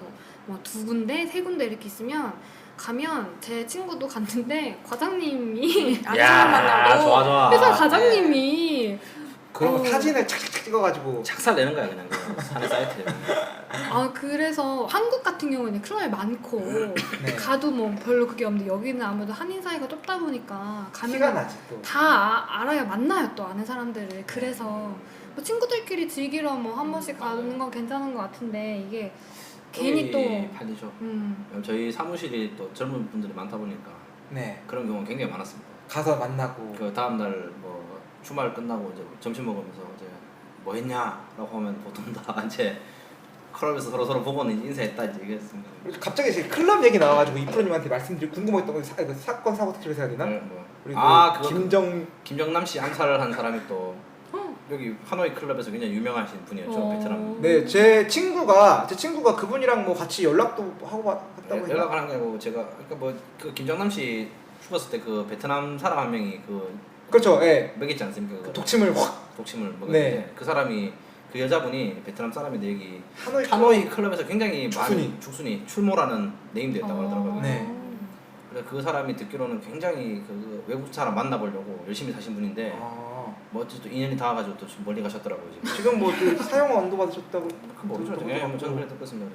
F: 뭐 두 군데, 세 군데 이렇게 있으면 가면 제 친구도 갔는데 과장님이
G: 아는 사람 만나고
B: 좋아.
F: 회사 과장님이
A: 그러면
F: 어.
A: 사진을 착착착 찍어가지고
B: 착살 내는 거야 그냥 그 사내 사이트에.
F: 아 그래서 한국 같은 경우는 클럽이 많고
A: 네.
F: 가도 뭐 별로 그게 없는데 여기는 아무래도 한인 사이가 좁다 보니까
A: 티가
F: 가면
A: 나지 또.
F: 다 알아야 만나요 또 아는 사람들을. 그래서 뭐 친구들끼리 즐기러 뭐 한 번씩 가는 건 괜찮은 것 같은데 이게 괜히 또
B: 팔리죠.
F: 음.
B: 저희 사무실이 또 젊은 분들이 많다 보니까
A: 네.
B: 그런 경우가 굉장히 많았습니다.
A: 가서 만나고.
B: 그 다음 날 뭐 주말 끝나고 이제 점심 먹으면서 이제 뭐 했냐라고 하면 보통 다 이제 클럽에서 서로 보고는 인사했다 이제 얘기했습니다.
A: 그리고 갑자기 지금 클럽 얘기 나와가지고 이 프로님한테 말씀드리고 궁금했던 건 사건 사고 특집에서 해야 되나?
B: 뭐.
A: 그리고
B: 그거
A: 김정남
B: 씨 암살을 한 사람이 또 여기 하노이 클럽에서 굉장히 유명하신 분이었죠.
F: 어.
B: 베트남.
A: 네, 제 친구가 그분이랑 뭐 같이 연락도 하고 했다고 했나?
B: 연락을 한 게 아니고 제가 그러니까 뭐 그 김정남 씨 죽었을 때 그 베트남 사람 한 명이 그
A: 그렇죠. 예.
B: 먹였지 않습니까? 그거?
A: 독침을 확
B: 독침을 먹였는데
A: 네.
B: 그 사람이 그 여자분이 베트남 사람인데 여기
A: 하노이
B: 하노이 클럽에서 굉장히
A: 죽순이.
B: 많은 죽순이 출몰하는 네임드였다고 하더라고요.
A: 네.
B: 그래서 그 사람이 듣기로는 굉장히 그 외국 사람 만나보려고 열심히 사신 분인데 뭐 어쨌든 인연이 닿아가지고 또 좀 멀리 가셨더라고요 지금.
A: 지금 뭐 그 사형 언도 받으셨다고
B: 모르죠.
A: 들은
B: 예,
A: 것도
B: 뭐 저는
A: 같고.
B: 그래 듣겠습니다.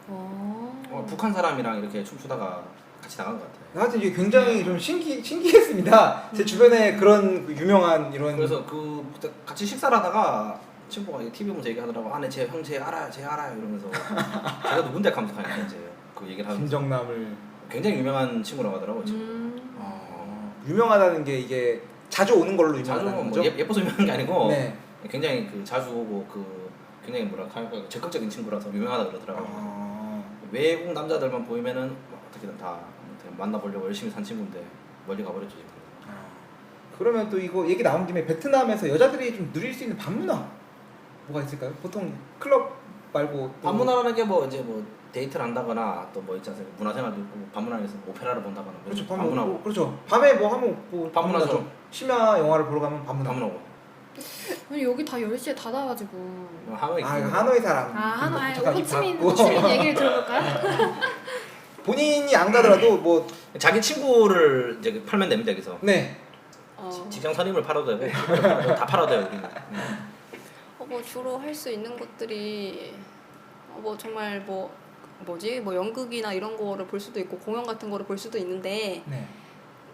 F: 어.
B: 북한 사람이랑 이렇게 춤추다가 같이 나간 것 같아요.
A: 하여튼 이게 굉장히 좀 신기했습니다. 제 주변에 그런 그 유명한 이런
B: 그래서 그 그때 같이 식사를 하다가 친구가 TV 보면서 얘기하더라고. 아네 제 형 쟤 알아요 이러면서 제가 누군데 감독하니까 이제 그 얘기를 하면서
A: 김정남을
B: 굉장히 유명한 친구라고 하더라고 지금.
A: 유명하다는 게 이게 자주 오는 걸로
B: 자주
A: 유명하다는
B: 뭐
A: 거죠?
B: 예뻐서 유명한 게 아니고
A: 네.
B: 굉장히 그 자주 오고 그 굉장히 뭐랄까 적극적인 친구라서 유명하다 그러더라고요. 외국 남자들만 보이면은 뭐 어떻게든 다 만나보려고 열심히 산 친구인데 멀리 가버렸죠 지금.
A: 그러면 또 이거 얘기 나온 김에 베트남에서 여자들이 좀 누릴 수 있는 밤문화 뭐가 있을까요? 보통 클럽 말고 또
B: 밤문화라는 게 뭐 이제 뭐 데이트를 한다거나 또 뭐 있지 않습니까? 문화생활도 있고 밤문화에서 오페라를 본다거나
A: 그렇죠.
B: 밤문화고
A: 그렇죠. 밤에 뭐 하면 뭐
B: 밤문화죠.
A: 밤문화죠. 심야 영화를 보러 가면 밤문화.
B: 밤문화고
F: 아니, 여기 다 10시에 닫아가지고
B: 하노이
A: 하노이 사람.
F: 하노이
A: 잠깐 입
F: 호치민
A: 닫고.
F: 호치민 얘기를 들어볼까요?
A: 본인이 안 가더라도 뭐
B: 자기 친구를 이제 팔면 됩니다 여기서.
A: 네.
B: 직장 선임을 팔아도 되고 다 팔아도 돼요 여기는.
G: 뭐 주로 할 수 있는 것들이 뭐 정말 뭐 연극이나 이런 거를 볼 수도 있고 공연 같은 거를 볼 수도 있는데
A: 네.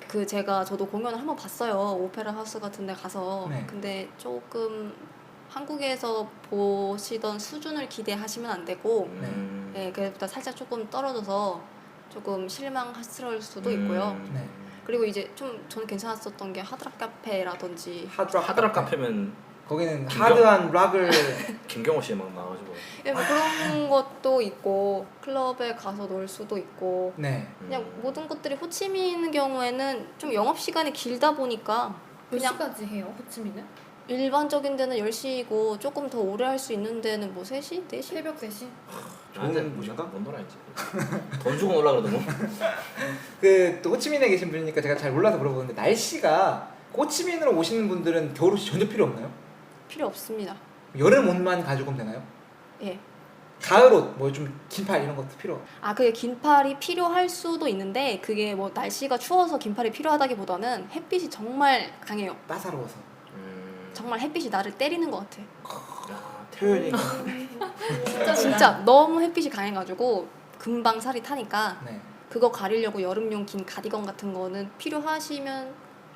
G: 그 저도 공연을 한번 봤어요. 오페라 하우스 같은 데 가서.
A: 네.
G: 근데 조금 한국에서 보시던 수준을 기대하시면 안 되고 네, 그보다 살짝 조금 떨어져서 조금 실망스러울 수도 있고요.
A: 네.
G: 그리고 이제 좀 저는 괜찮았었던 게 하드락 카페라든지
B: 하드락 카페면
A: 거기는 하드한 락을
B: 김경호 씨 막 나와가지고.
G: 뭐 그런 것도 있고 클럽에 가서 놀 수도 있고
A: 네.
G: 그냥 모든 것들이 호치민 경우에는 좀 영업 시간이 길다 보니까
F: 몇
G: 그냥
F: 시까지 해요 호치민은?
G: 일반적인 데는 10시이고 조금 더 오래 할 수 있는 데는 뭐 3시? 4시?
F: 새벽 3시?
A: 좋은 곳인가?
B: 못 놀아야지. 돈 주고 놀라 그러더니.
A: 그 또 호치민에 계신 분이니까 제가 잘 몰라서 물어보는데 날씨가 호치민으로 오시는 분들은 겨울옷이 전혀 필요 없나요?
G: 필요 없습니다.
A: 여름 옷만 가지고 오면 되나요?
G: 예.
A: 가을 옷 뭐 좀 긴팔 이런 것도 필요.
G: 그게 긴팔이 필요할 수도 있는데 그게 뭐 날씨가 추워서 긴팔이 필요하다기보다는 햇빛이 정말 강해요.
A: 따사로워서.
G: 정말 햇빛이 나를 때리는 것 같아.
A: 표현이.
G: 진짜 너무 햇빛이 강해가지고 금방 살이 타니까
A: 네.
G: 그거 가리려고 여름용 긴 가디건 같은 거는 필요하시면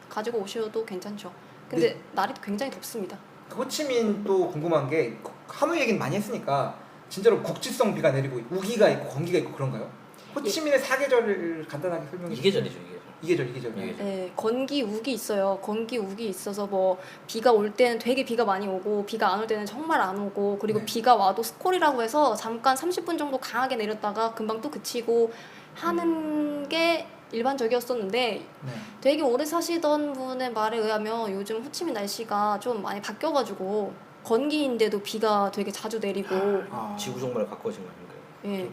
G: 가지고 오셔도 괜찮죠. 근데 날이 굉장히 덥습니다.
A: 호치민 또 궁금한 게 하노이 얘기는 많이 했으니까 진짜로 국지성 비가 내리고 우기가 있고 건기가 있고 그런가요? 호치민의 사계절을 간단하게 설명해 주세요.
B: 이계절이죠, 이계절.
A: 이계절.
B: 이계절.
G: 네, 건기 우기 있어요. 건기 우기 있어서 뭐 비가 올 때는 되게 비가 많이 오고 비가 안 올 때는 정말 안 오고 그리고
A: 네.
G: 비가 와도 스콜이라고 해서 잠깐 30분 정도 강하게 내렸다가 금방 또 그치고 하는 게 일반적이었었는데
A: 네.
G: 되게 오래 사시던 분의 말에 의하면 요즘 호치민 날씨가 좀 많이 바뀌어가지고 건기인데도 비가 되게 자주 내리고
A: 아,
B: 지구 정말로 가까워진 거 아닌가요?
G: 예,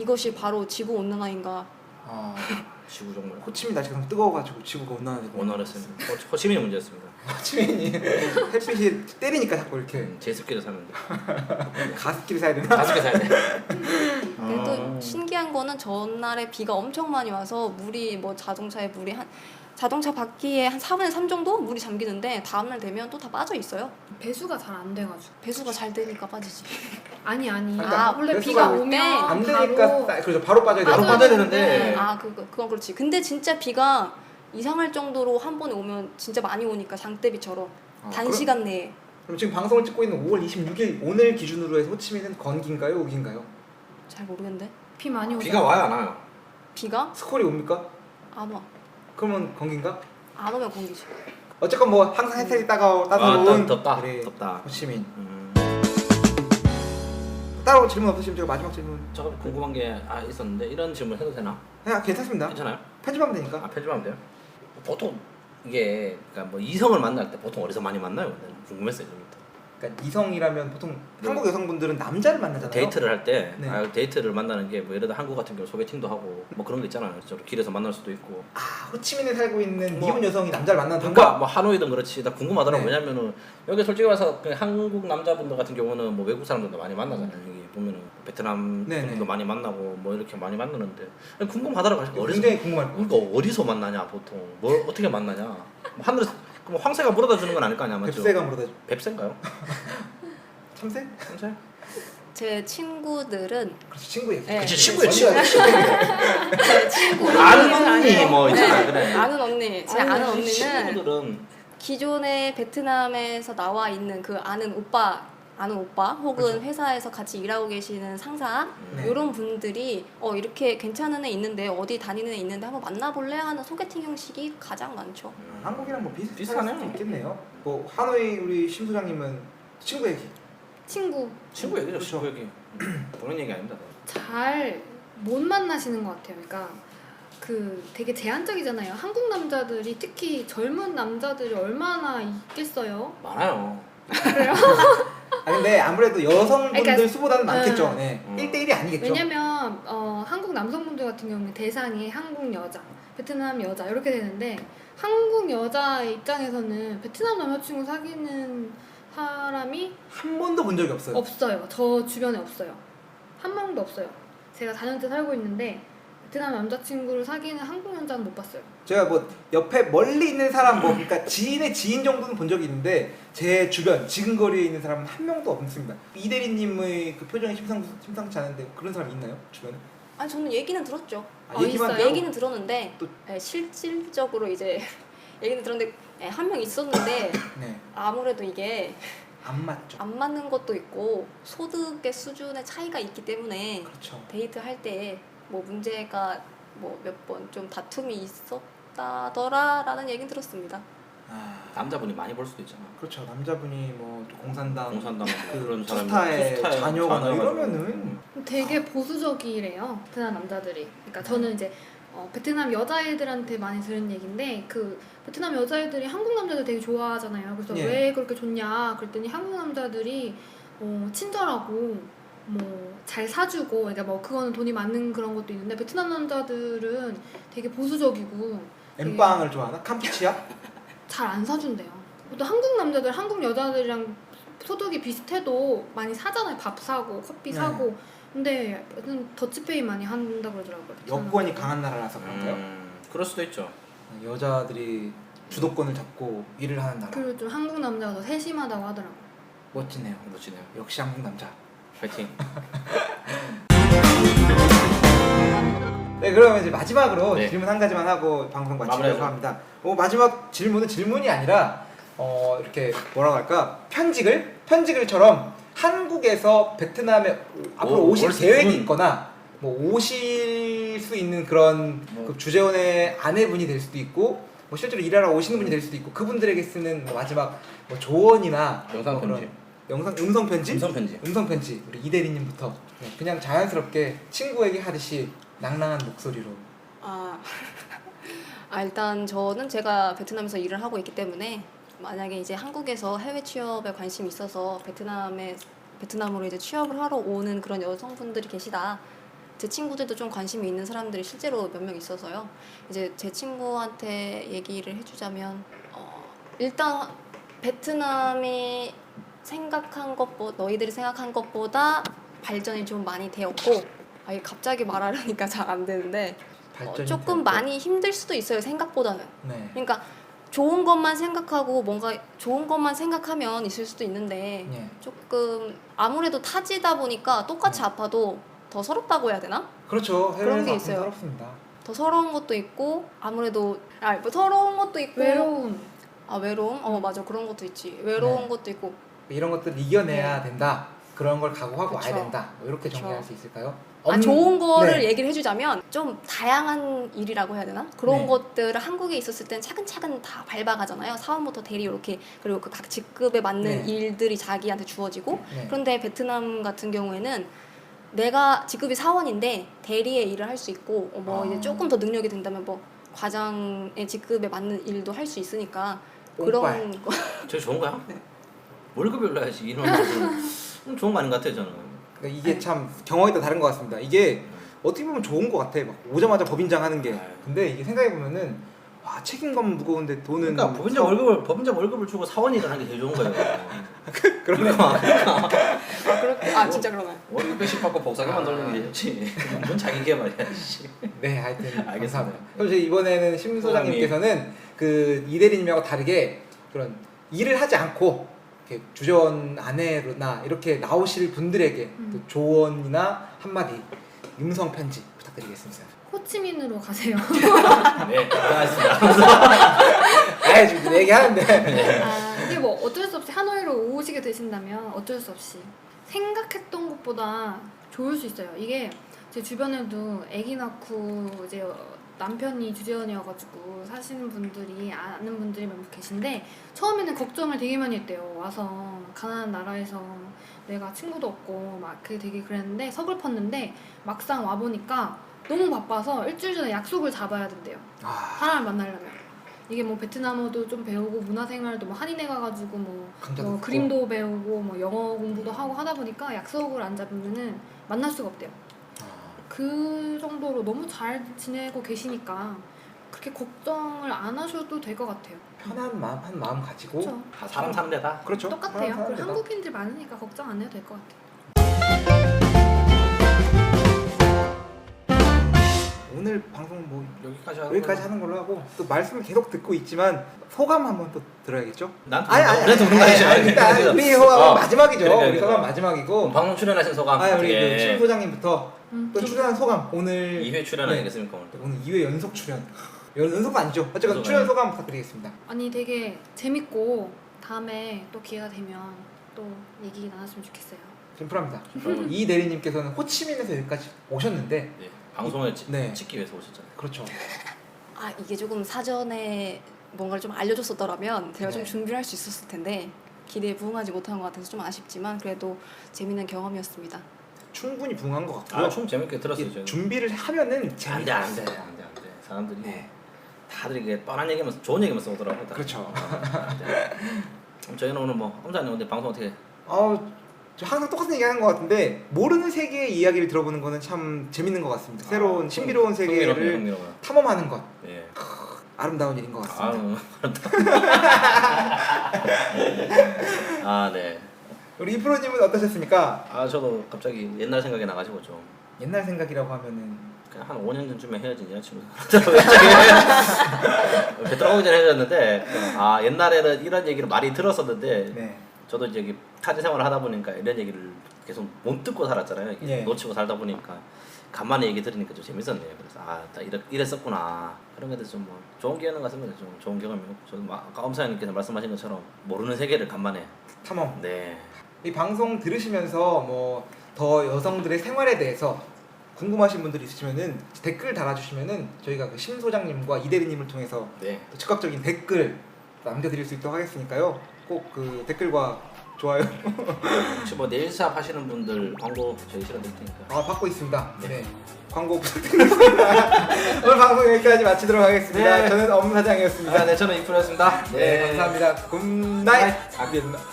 G: 이것이 바로 지구 온난화인가.
A: 아,
B: 지구 정말
A: 호치민 날씨가 너무 뜨거워가지고 지구가 온난화되고
B: 원활했습니다. 호치민이 문제였습니다.
A: 호치민이 햇빛이 때리니까 자꾸 이렇게
B: 제습기를 사면 돼.
A: 가습기를 사야 되나?
B: 가습기 사야 돼.
G: 그래도 신기한 거는 전날에 비가 엄청 많이 와서 물이 뭐 자동차에 물이 한 자동차 바퀴에 한 4분의 3 정도 물이 잠기는데 다음날 되면 또 다 빠져 있어요.
F: 배수가 잘 안 돼가지고.
G: 배수가 잘 되니까 빠지지.
F: 아니
A: 그러니까
F: 원래
A: 배수가
F: 비가
G: 올
F: 오면
G: 때
A: 안
F: 바로
A: 되니까 그래서 바로 빠져야
B: 바로
A: 돼요.
B: 빠져야 되는데.
G: 아 그건 그렇지. 근데 진짜 비가 이상할 정도로 한 번에 오면 진짜 많이 오니까 장대비처럼
A: 아,
G: 단시간 내에.
A: 그럼 지금 방송을 찍고 있는 5월 26일 오늘 기준으로 해서 호치민은 건기인가요, 우기인가요?
G: 잘 모르겠는데.
F: 비 많이 오죠.
B: 비가 와요, 안 와요?
G: 비가
A: 스콜이 옵니까?
G: 안 와.
A: 그러면 건기인가?
G: 안 오면 공기지.
A: 어쨌건 뭐 항상 햇살이 따가운
B: 덥다.
A: 우리
B: 덥다.
A: 호치민. 따로 질문 없으시면 제가 마지막 질문.
B: 저 궁금한 게 있었는데 이런 질문 해도 되나?
A: 괜찮습니다.
B: 괜찮아요?
A: 편집하면 되니까.
B: 편집하면 돼요? 보통 이게 그러니까 뭐 이성을 만날 때 보통 어디서 많이 만나요? 근데 궁금했어요, 좀.
A: 그러니까 이성이라면 보통
B: 네.
A: 한국 여성분들은 남자를 만나잖아요.
B: 데이트를 할 때
A: 네.
B: 데이트를 만나는 게 뭐 예를 들어 한국 같은 경우 소개팅도 하고 뭐 그런 거 있잖아요. 진짜로 길에서 만날 수도 있고.
A: 아, 호치민에 살고 있는
B: 뭐,
A: 미혼 여성이 남자를 만나는
B: 그러니까
A: 방법?
B: 뭐 하노이든 그렇지. 나 궁금하더라고.
A: 네.
B: 왜냐면은 여기 솔직히 와서 그냥 한국 남자분들 같은 경우는 뭐 외국 사람들도 많이 만나잖아요. 여기 보면은 베트남
A: 네네.
B: 분들도 많이 만나고 뭐 이렇게 많이 만나는데 궁금하더라고.
A: 굉장히 궁금할 거.
B: 그러니까 어디서 만나냐 보통 뭘 어떻게 만나냐. 뭐 하늘에서 그럼 황새가 물어다 주는 건 아닐 거 아니야, 맞죠?
A: 뱁새가 물어다 줘.
B: 뱁새인가요?
A: 참새?
B: 황새?
G: 제 친구들은
A: 그렇지, 친구 얘기.
G: 네.
B: 그치, 친구의
A: 언니가
G: 제 친구
B: 아는 언니 뭐 있잖아. 그래.
G: 아는 언니 제 아는 언니는
B: 친구들은
G: 기존에 베트남에서 나와 있는 그 아는 오빠 혹은
A: 그렇죠.
G: 회사에서 같이 일하고 계시는 상사
A: 네.
G: 이런 분들이 이렇게 괜찮은 애 있는데 어디 다니는 애 있는데 한번 만나볼래 하는 소개팅 형식이 가장 많죠.
A: 한국이랑 뭐
B: 비슷하네요.
A: 비슷할 수도 있겠네요. 뭐 하노이 우리 심 소장님은 친구 얘기.
F: 친구
B: 친구 얘기죠.
A: 그렇죠.
B: 친구 얘기. 본인 얘기 아닙니다.
F: 잘 못 만나시는 것 같아요. 그러니까 그 되게 제한적이잖아요. 한국 남자들이 특히 젊은 남자들이 얼마나 있겠어요?
B: 많아요.
F: 그래요?
A: 아 근데 아무래도 여성분들
F: 그러니까,
A: 수보다는 많겠죠. 네. 1대1이 아니겠죠.
F: 왜냐면 한국 남성분들 같은 경우는 대상이 한국 여자, 베트남 여자 이렇게 되는데 한국 여자 입장에서는 베트남 남자친구 사귀는 사람이
A: 한 번도 본 적이 없어요.
F: 없어요. 저 주변에 없어요. 한 명도 없어요. 제가 4년째 살고 있는데 베트남 남자친구를 사귀는 한국 여자는 못 봤어요.
A: 제가 뭐 옆에 멀리 있는 사람 뭐 그러니까 지인의 지인 정도는 본 적이 있는데 제 주변 지근거리에 있는 사람은 한 명도 없습니다. 이 대리님의 그 표정이 심상치 않은데 그런 사람 있나요? 주변에?
G: 아니 저는 얘기는 들었죠.
A: 얘기만
F: 있어요?
A: 해요?
G: 얘기는 들었는데
A: 또-
G: 실질적으로 이제 얘기는 들었는데 한 명 있었는데
A: 네.
G: 아무래도 이게
A: 안 맞죠.
G: 안 맞는 것도 있고 소득의 수준의 차이가 있기 때문에
A: 그렇죠.
G: 데이트 할 때 뭐 문제가 뭐 몇 번 좀 다툼이 있었다더라라는 얘기는 들었습니다.
A: 아,
B: 남자분이 많이 볼 수도 있잖아.
A: 그렇죠. 남자분이 뭐 공산당
B: 공산당 그런 사람이
A: 투스타의 자녀거나
B: 자녀가지고.
A: 이러면은
F: 되게 보수적이래요. 베트남 남자들이. 그러니까 저는 이제 베트남 여자애들한테 많이 들은 얘기인데 그 베트남 여자애들이 한국 남자들 되게 좋아하잖아요. 그래서
A: 예.
F: 왜 그렇게 좋냐 그랬더니 한국 남자들이 친절하고 뭐 잘 사주고 그러니까 뭐 그거는 돈이 많은 그런 것도 있는데 베트남 남자들은 되게 보수적이고
A: 엠빵을 좋아하나? 캄푸치아?
F: 잘 안 사준대요. 또 한국 남자들 한국 여자들이랑 소득이 비슷해도 많이 사잖아요. 밥 사고 커피
A: 네.
F: 사고. 근데 더치페이 많이 한다고 그러더라고요.
A: 여권이 강한 나라라서 그런가요?
B: 그럴 수도 있죠.
A: 여자들이 주도권을 잡고 일을 하는 나라.
F: 그리고 좀 한국 남자가 더 세심하다고 하더라고요.
A: 멋지네요.
B: 멋지네요.
A: 역시 한국 남자.
B: 파이팅.
A: 네, 그러면 이제 마지막으로
B: 네.
A: 질문 한 가지만 하고 방송 마치려고
B: 마무리하죠.
A: 합니다. 마지막 질문은 질문이 아니라 이렇게 뭐라고 할까 편직을처럼 한국에서 베트남에 앞으로 오실 계획이 있거나 뭐 오실 수 있는 그런 그 주재원의 아내분이 될 수도 있고 뭐 실제로 일하러 오시는 분이 될 수도 있고 그분들에게 쓰는 뭐 마지막 뭐 조언이나
B: 영상
A: 뭐 그런
B: 편지.
A: 음성 편지
B: 음성 편지.
A: 우리 이 대리님부터 그냥 자연스럽게 친구에게 하듯이 낭랑한 목소리로.
G: 일단 저는 제가 베트남에서 일을 하고 있기 때문에 만약에 이제 한국에서 해외 취업에 관심이 있어서 베트남으로 이제 취업을 하러 오는 그런 여성분들이 계시다. 제 친구들도 좀 관심이 있는 사람들이 실제로 몇 명 있어서요. 이제 제 친구한테 얘기를 해주자면 일단 베트남이 너희들이 생각한 것보다 발전이 좀 많이 되었고 갑자기 말하려니까 잘 안 되는데 조금 많이 힘들 수도 있어요. 생각보다는.
A: 네.
G: 그러니까 좋은 것만 생각하고 뭔가 좋은 것만 생각하면 있을 수도 있는데
A: 네.
G: 조금 아무래도 타지다 보니까 똑같이 아파도 더 서럽다고 해야 되나?
A: 그렇죠.
G: 그런 게
A: 해외에서
G: 있어요.
A: 서럽습니다.
G: 더 서러운 것도 있고 아무래도 뭐 서러운 것도 있고
F: 외로움.
G: 외로움? 맞아 그런 것도 있지. 외로운
A: 네.
G: 것도 있고
A: 이런 것들 이겨내야 된다. 그런 걸 각오하고
G: 그쵸.
A: 와야 된다. 뭐 이렇게 정리할
G: 그쵸.
A: 수 있을까요?
G: 좋은 거를
A: 네.
G: 얘기를 해주자면 좀 다양한 일이라고 해야 되나? 그런
A: 네.
G: 것들을 한국에 있었을 땐 차근차근 다 밟아가잖아요. 사원부터 대리 이렇게 그리고 그 각 직급에 맞는
A: 네.
G: 일들이 자기한테 주어지고
A: 네.
G: 그런데 베트남 같은 경우에는 내가 직급이 사원인데 대리의 일을 할 수 있고 이제 조금 더 능력이 된다면 뭐 과장의 직급에 맞는 일도 할 수 있으니까
A: 뽕빨.
G: 그런 거
B: 제일 좋은 거야? 월급이 올라야지 이런 거는 좋은 거 아닌 것 같아요 저는.
A: 그러니까 이게 참 경험에 따라 다른 것 같습니다. 이게 어떻게 보면 좋은 것 같아. 막 오자마자 법인장 하는 게. 근데 이게 생각해 보면은 와 책임감은 무거운데 돈은
B: 그러니까 법인장 월급을 주고 사원 일을 하는 게 제일 좋은 거예요.
A: 그러네.
G: 진짜 그러나요?
B: 월급 몇십 받고 복사기만 돌리는 게 좋지. 뭔 자기 개발이야. 씨.
A: 네, 하여튼
B: 알겠습니다.
A: 감사합니다. 그럼 저희 이번에는 심 소장님께서는 그 이대리님하고 다르게 그런 일을 하지 않고 이렇게 주재원 아내로나 이렇게 나오실 분들에게 또 조언이나 한마디 음성 편지 부탁드리겠습니다.
F: 호치민으로 가세요.
B: 네, 고생하셨습니다.
A: 지금 얘기하는데.
F: 이게 뭐 어쩔 수 없이 하노이로 오시게 되신다면 어쩔 수 없이 생각했던 것보다 좋을 수 있어요. 이게 제 주변에도 아기 낳고 이제 남편이 주재원이어가지고 사시는 분들이 아는 분들이 몇 분 계신데 처음에는 걱정을 되게 많이 했대요. 와서 가난한 나라에서 내가 친구도 없고 막 그게 되게 그랬는데 서글펐는데 막상 와 보니까 너무 바빠서 일주일 전에 약속을 잡아야 된대요. 사람을 만나려면. 이게 뭐 베트남어도 좀 배우고 문화생활도 뭐 한인회 가가지고 뭐 그림도 배우고 뭐 영어 공부도 하고 하다 보니까 약속을 안 잡으면은 만날 수가 없대요. 그 정도로 너무 잘 지내고 계시니까 그렇게 걱정을 안 하셔도 될 것 같아요.
A: 편한 마음 가지고.
F: 그렇죠.
B: 다 사람 사는 데다.
A: 그렇죠.
F: 똑같아요.
A: 사람
F: 그리고 한국인들 많으니까 걱정 안 해도 될 것 같아요.
A: 오늘 방송 뭐
B: 여기까지
A: 하는 걸로 하고 또 말씀을 계속 듣고 있지만 소감 한번 또 들어야겠죠?
B: 나한테 그런 거 아니죠.
A: 일단 우리 소감 마지막이죠.
B: 그러니까.
A: 우리 소감 마지막이고.
B: 방송 출연하신 소감.
A: 우리 심 소장님부터 또 출연한 소감 오늘
B: 2회 출연하겠습니까 오늘?
A: 오늘 2회 연속 출연. 연속은 아니죠. 어쨌건
B: 연속
A: 출연
B: 아니에요.
A: 소감 부탁드리겠습니다.
F: 아니 되게 재밌고 다음에 또 기회가 되면 또 얘기 나눴으면 좋겠어요.
A: 심플합니다. 이 대리님께서는 호치민에서 여기까지 오셨는데
B: 네, 방송을
A: 네.
B: 찍기 위해서 오셨잖아요.
A: 그렇죠.
G: 이게 조금 사전에 뭔가를 좀 알려줬었더라면 제가 좀
A: 네.
G: 준비를 할 수 있었을 텐데 기대에 부응하지 못한 것 같아서 좀 아쉽지만 그래도 재밌는 경험이었습니다.
A: 충분히 부응한 것 같고요.
B: 좀 재밌게 들었어요.
A: 이게
B: 저는.
A: 준비를 하면은
B: 안돼
A: 재밌다.
B: 안돼 안돼 안돼. 사람들이
A: 네.
B: 다들 이게 뻔한 얘기만 좋은 얘기만 써오더라고요. 다.
A: 그렇죠.
B: 저희는 오늘 뭐 엄자님 오늘 방송 어떻게?
A: 저 항상 똑같은 얘기 하는 것 같은데 모르는 세계의 이야기를 들어보는 거는 참 재밌는 것 같습니다. 새로운 신비로운 세계를
B: 흥미로워요.
A: 탐험하는 것
B: 예.
A: 아름다운 일인 것 같습니다.
B: 네.
A: 우리 이프로님은 어떠셨습니까?
B: 저도 갑자기 옛날 생각이 나가지고 좀
A: 옛날 생각이라고 하면은
B: 그냥 한 5년 전쯤에 헤어진 여자친구가 베트남 오기 전에 헤어졌는데 옛날에는 이런 얘기를 많이 들었었는데
A: 네.
B: 저도 이제 타지 생활을 하다 보니까 이런 얘기를 계속 못 듣고 살았잖아요. 이게
A: 예.
B: 놓치고 살다 보니까 간만에 얘기 들으니까 좀 재밌었네요. 그래서 다 이랬었구나. 그런 것도 좀 뭐 좋은 기회는 같습니다. 좀 좋은 경험이고 저도 아까 엄사님께서 말씀하신 것처럼 모르는 세계를 간만에
A: 탐험.
B: 네.
A: 이 방송 들으시면서 뭐 더 여성들의 생활에 대해서 궁금하신 분들이 있으시면은 댓글 달아주시면은 저희가 그 심 소장님과 이 대리님을 통해서
B: 네.
A: 또 즉각적인 댓글 남겨드릴 수 있도록 하겠으니까요. 꼭 그 댓글과 좋아요
B: 혹시 뭐 네일샵 하시는 분들 광고 저희 실어드릴 테니까.
A: 받고 있습니다.
B: 네.
A: 네. 광고 부탁드리겠습니다. 오늘 방송 여기까지 마치도록 하겠습니다.
B: 네.
A: 저는 엄사장이었습니다.
B: 네, 저는 이프로였습니다.
A: 네, 감사합니다. 굿나잇.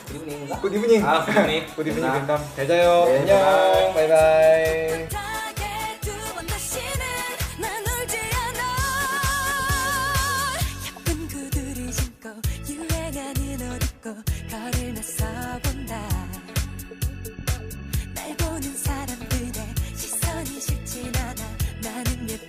B: 굿이닝인가?
A: 굿 이브닝.
B: 굿이닝.
A: 굿 이브닝 벤담. 잘 자요.
B: 네,
A: 안녕. 바이바이.
E: 풋풋하게 두 번 다시는 난 울지 않아 예쁜 구두를 신고 유행하는 옷 입고 거리를 나서본다 날 보는 사람들의 시선이 싫진 않아 나는 예쁜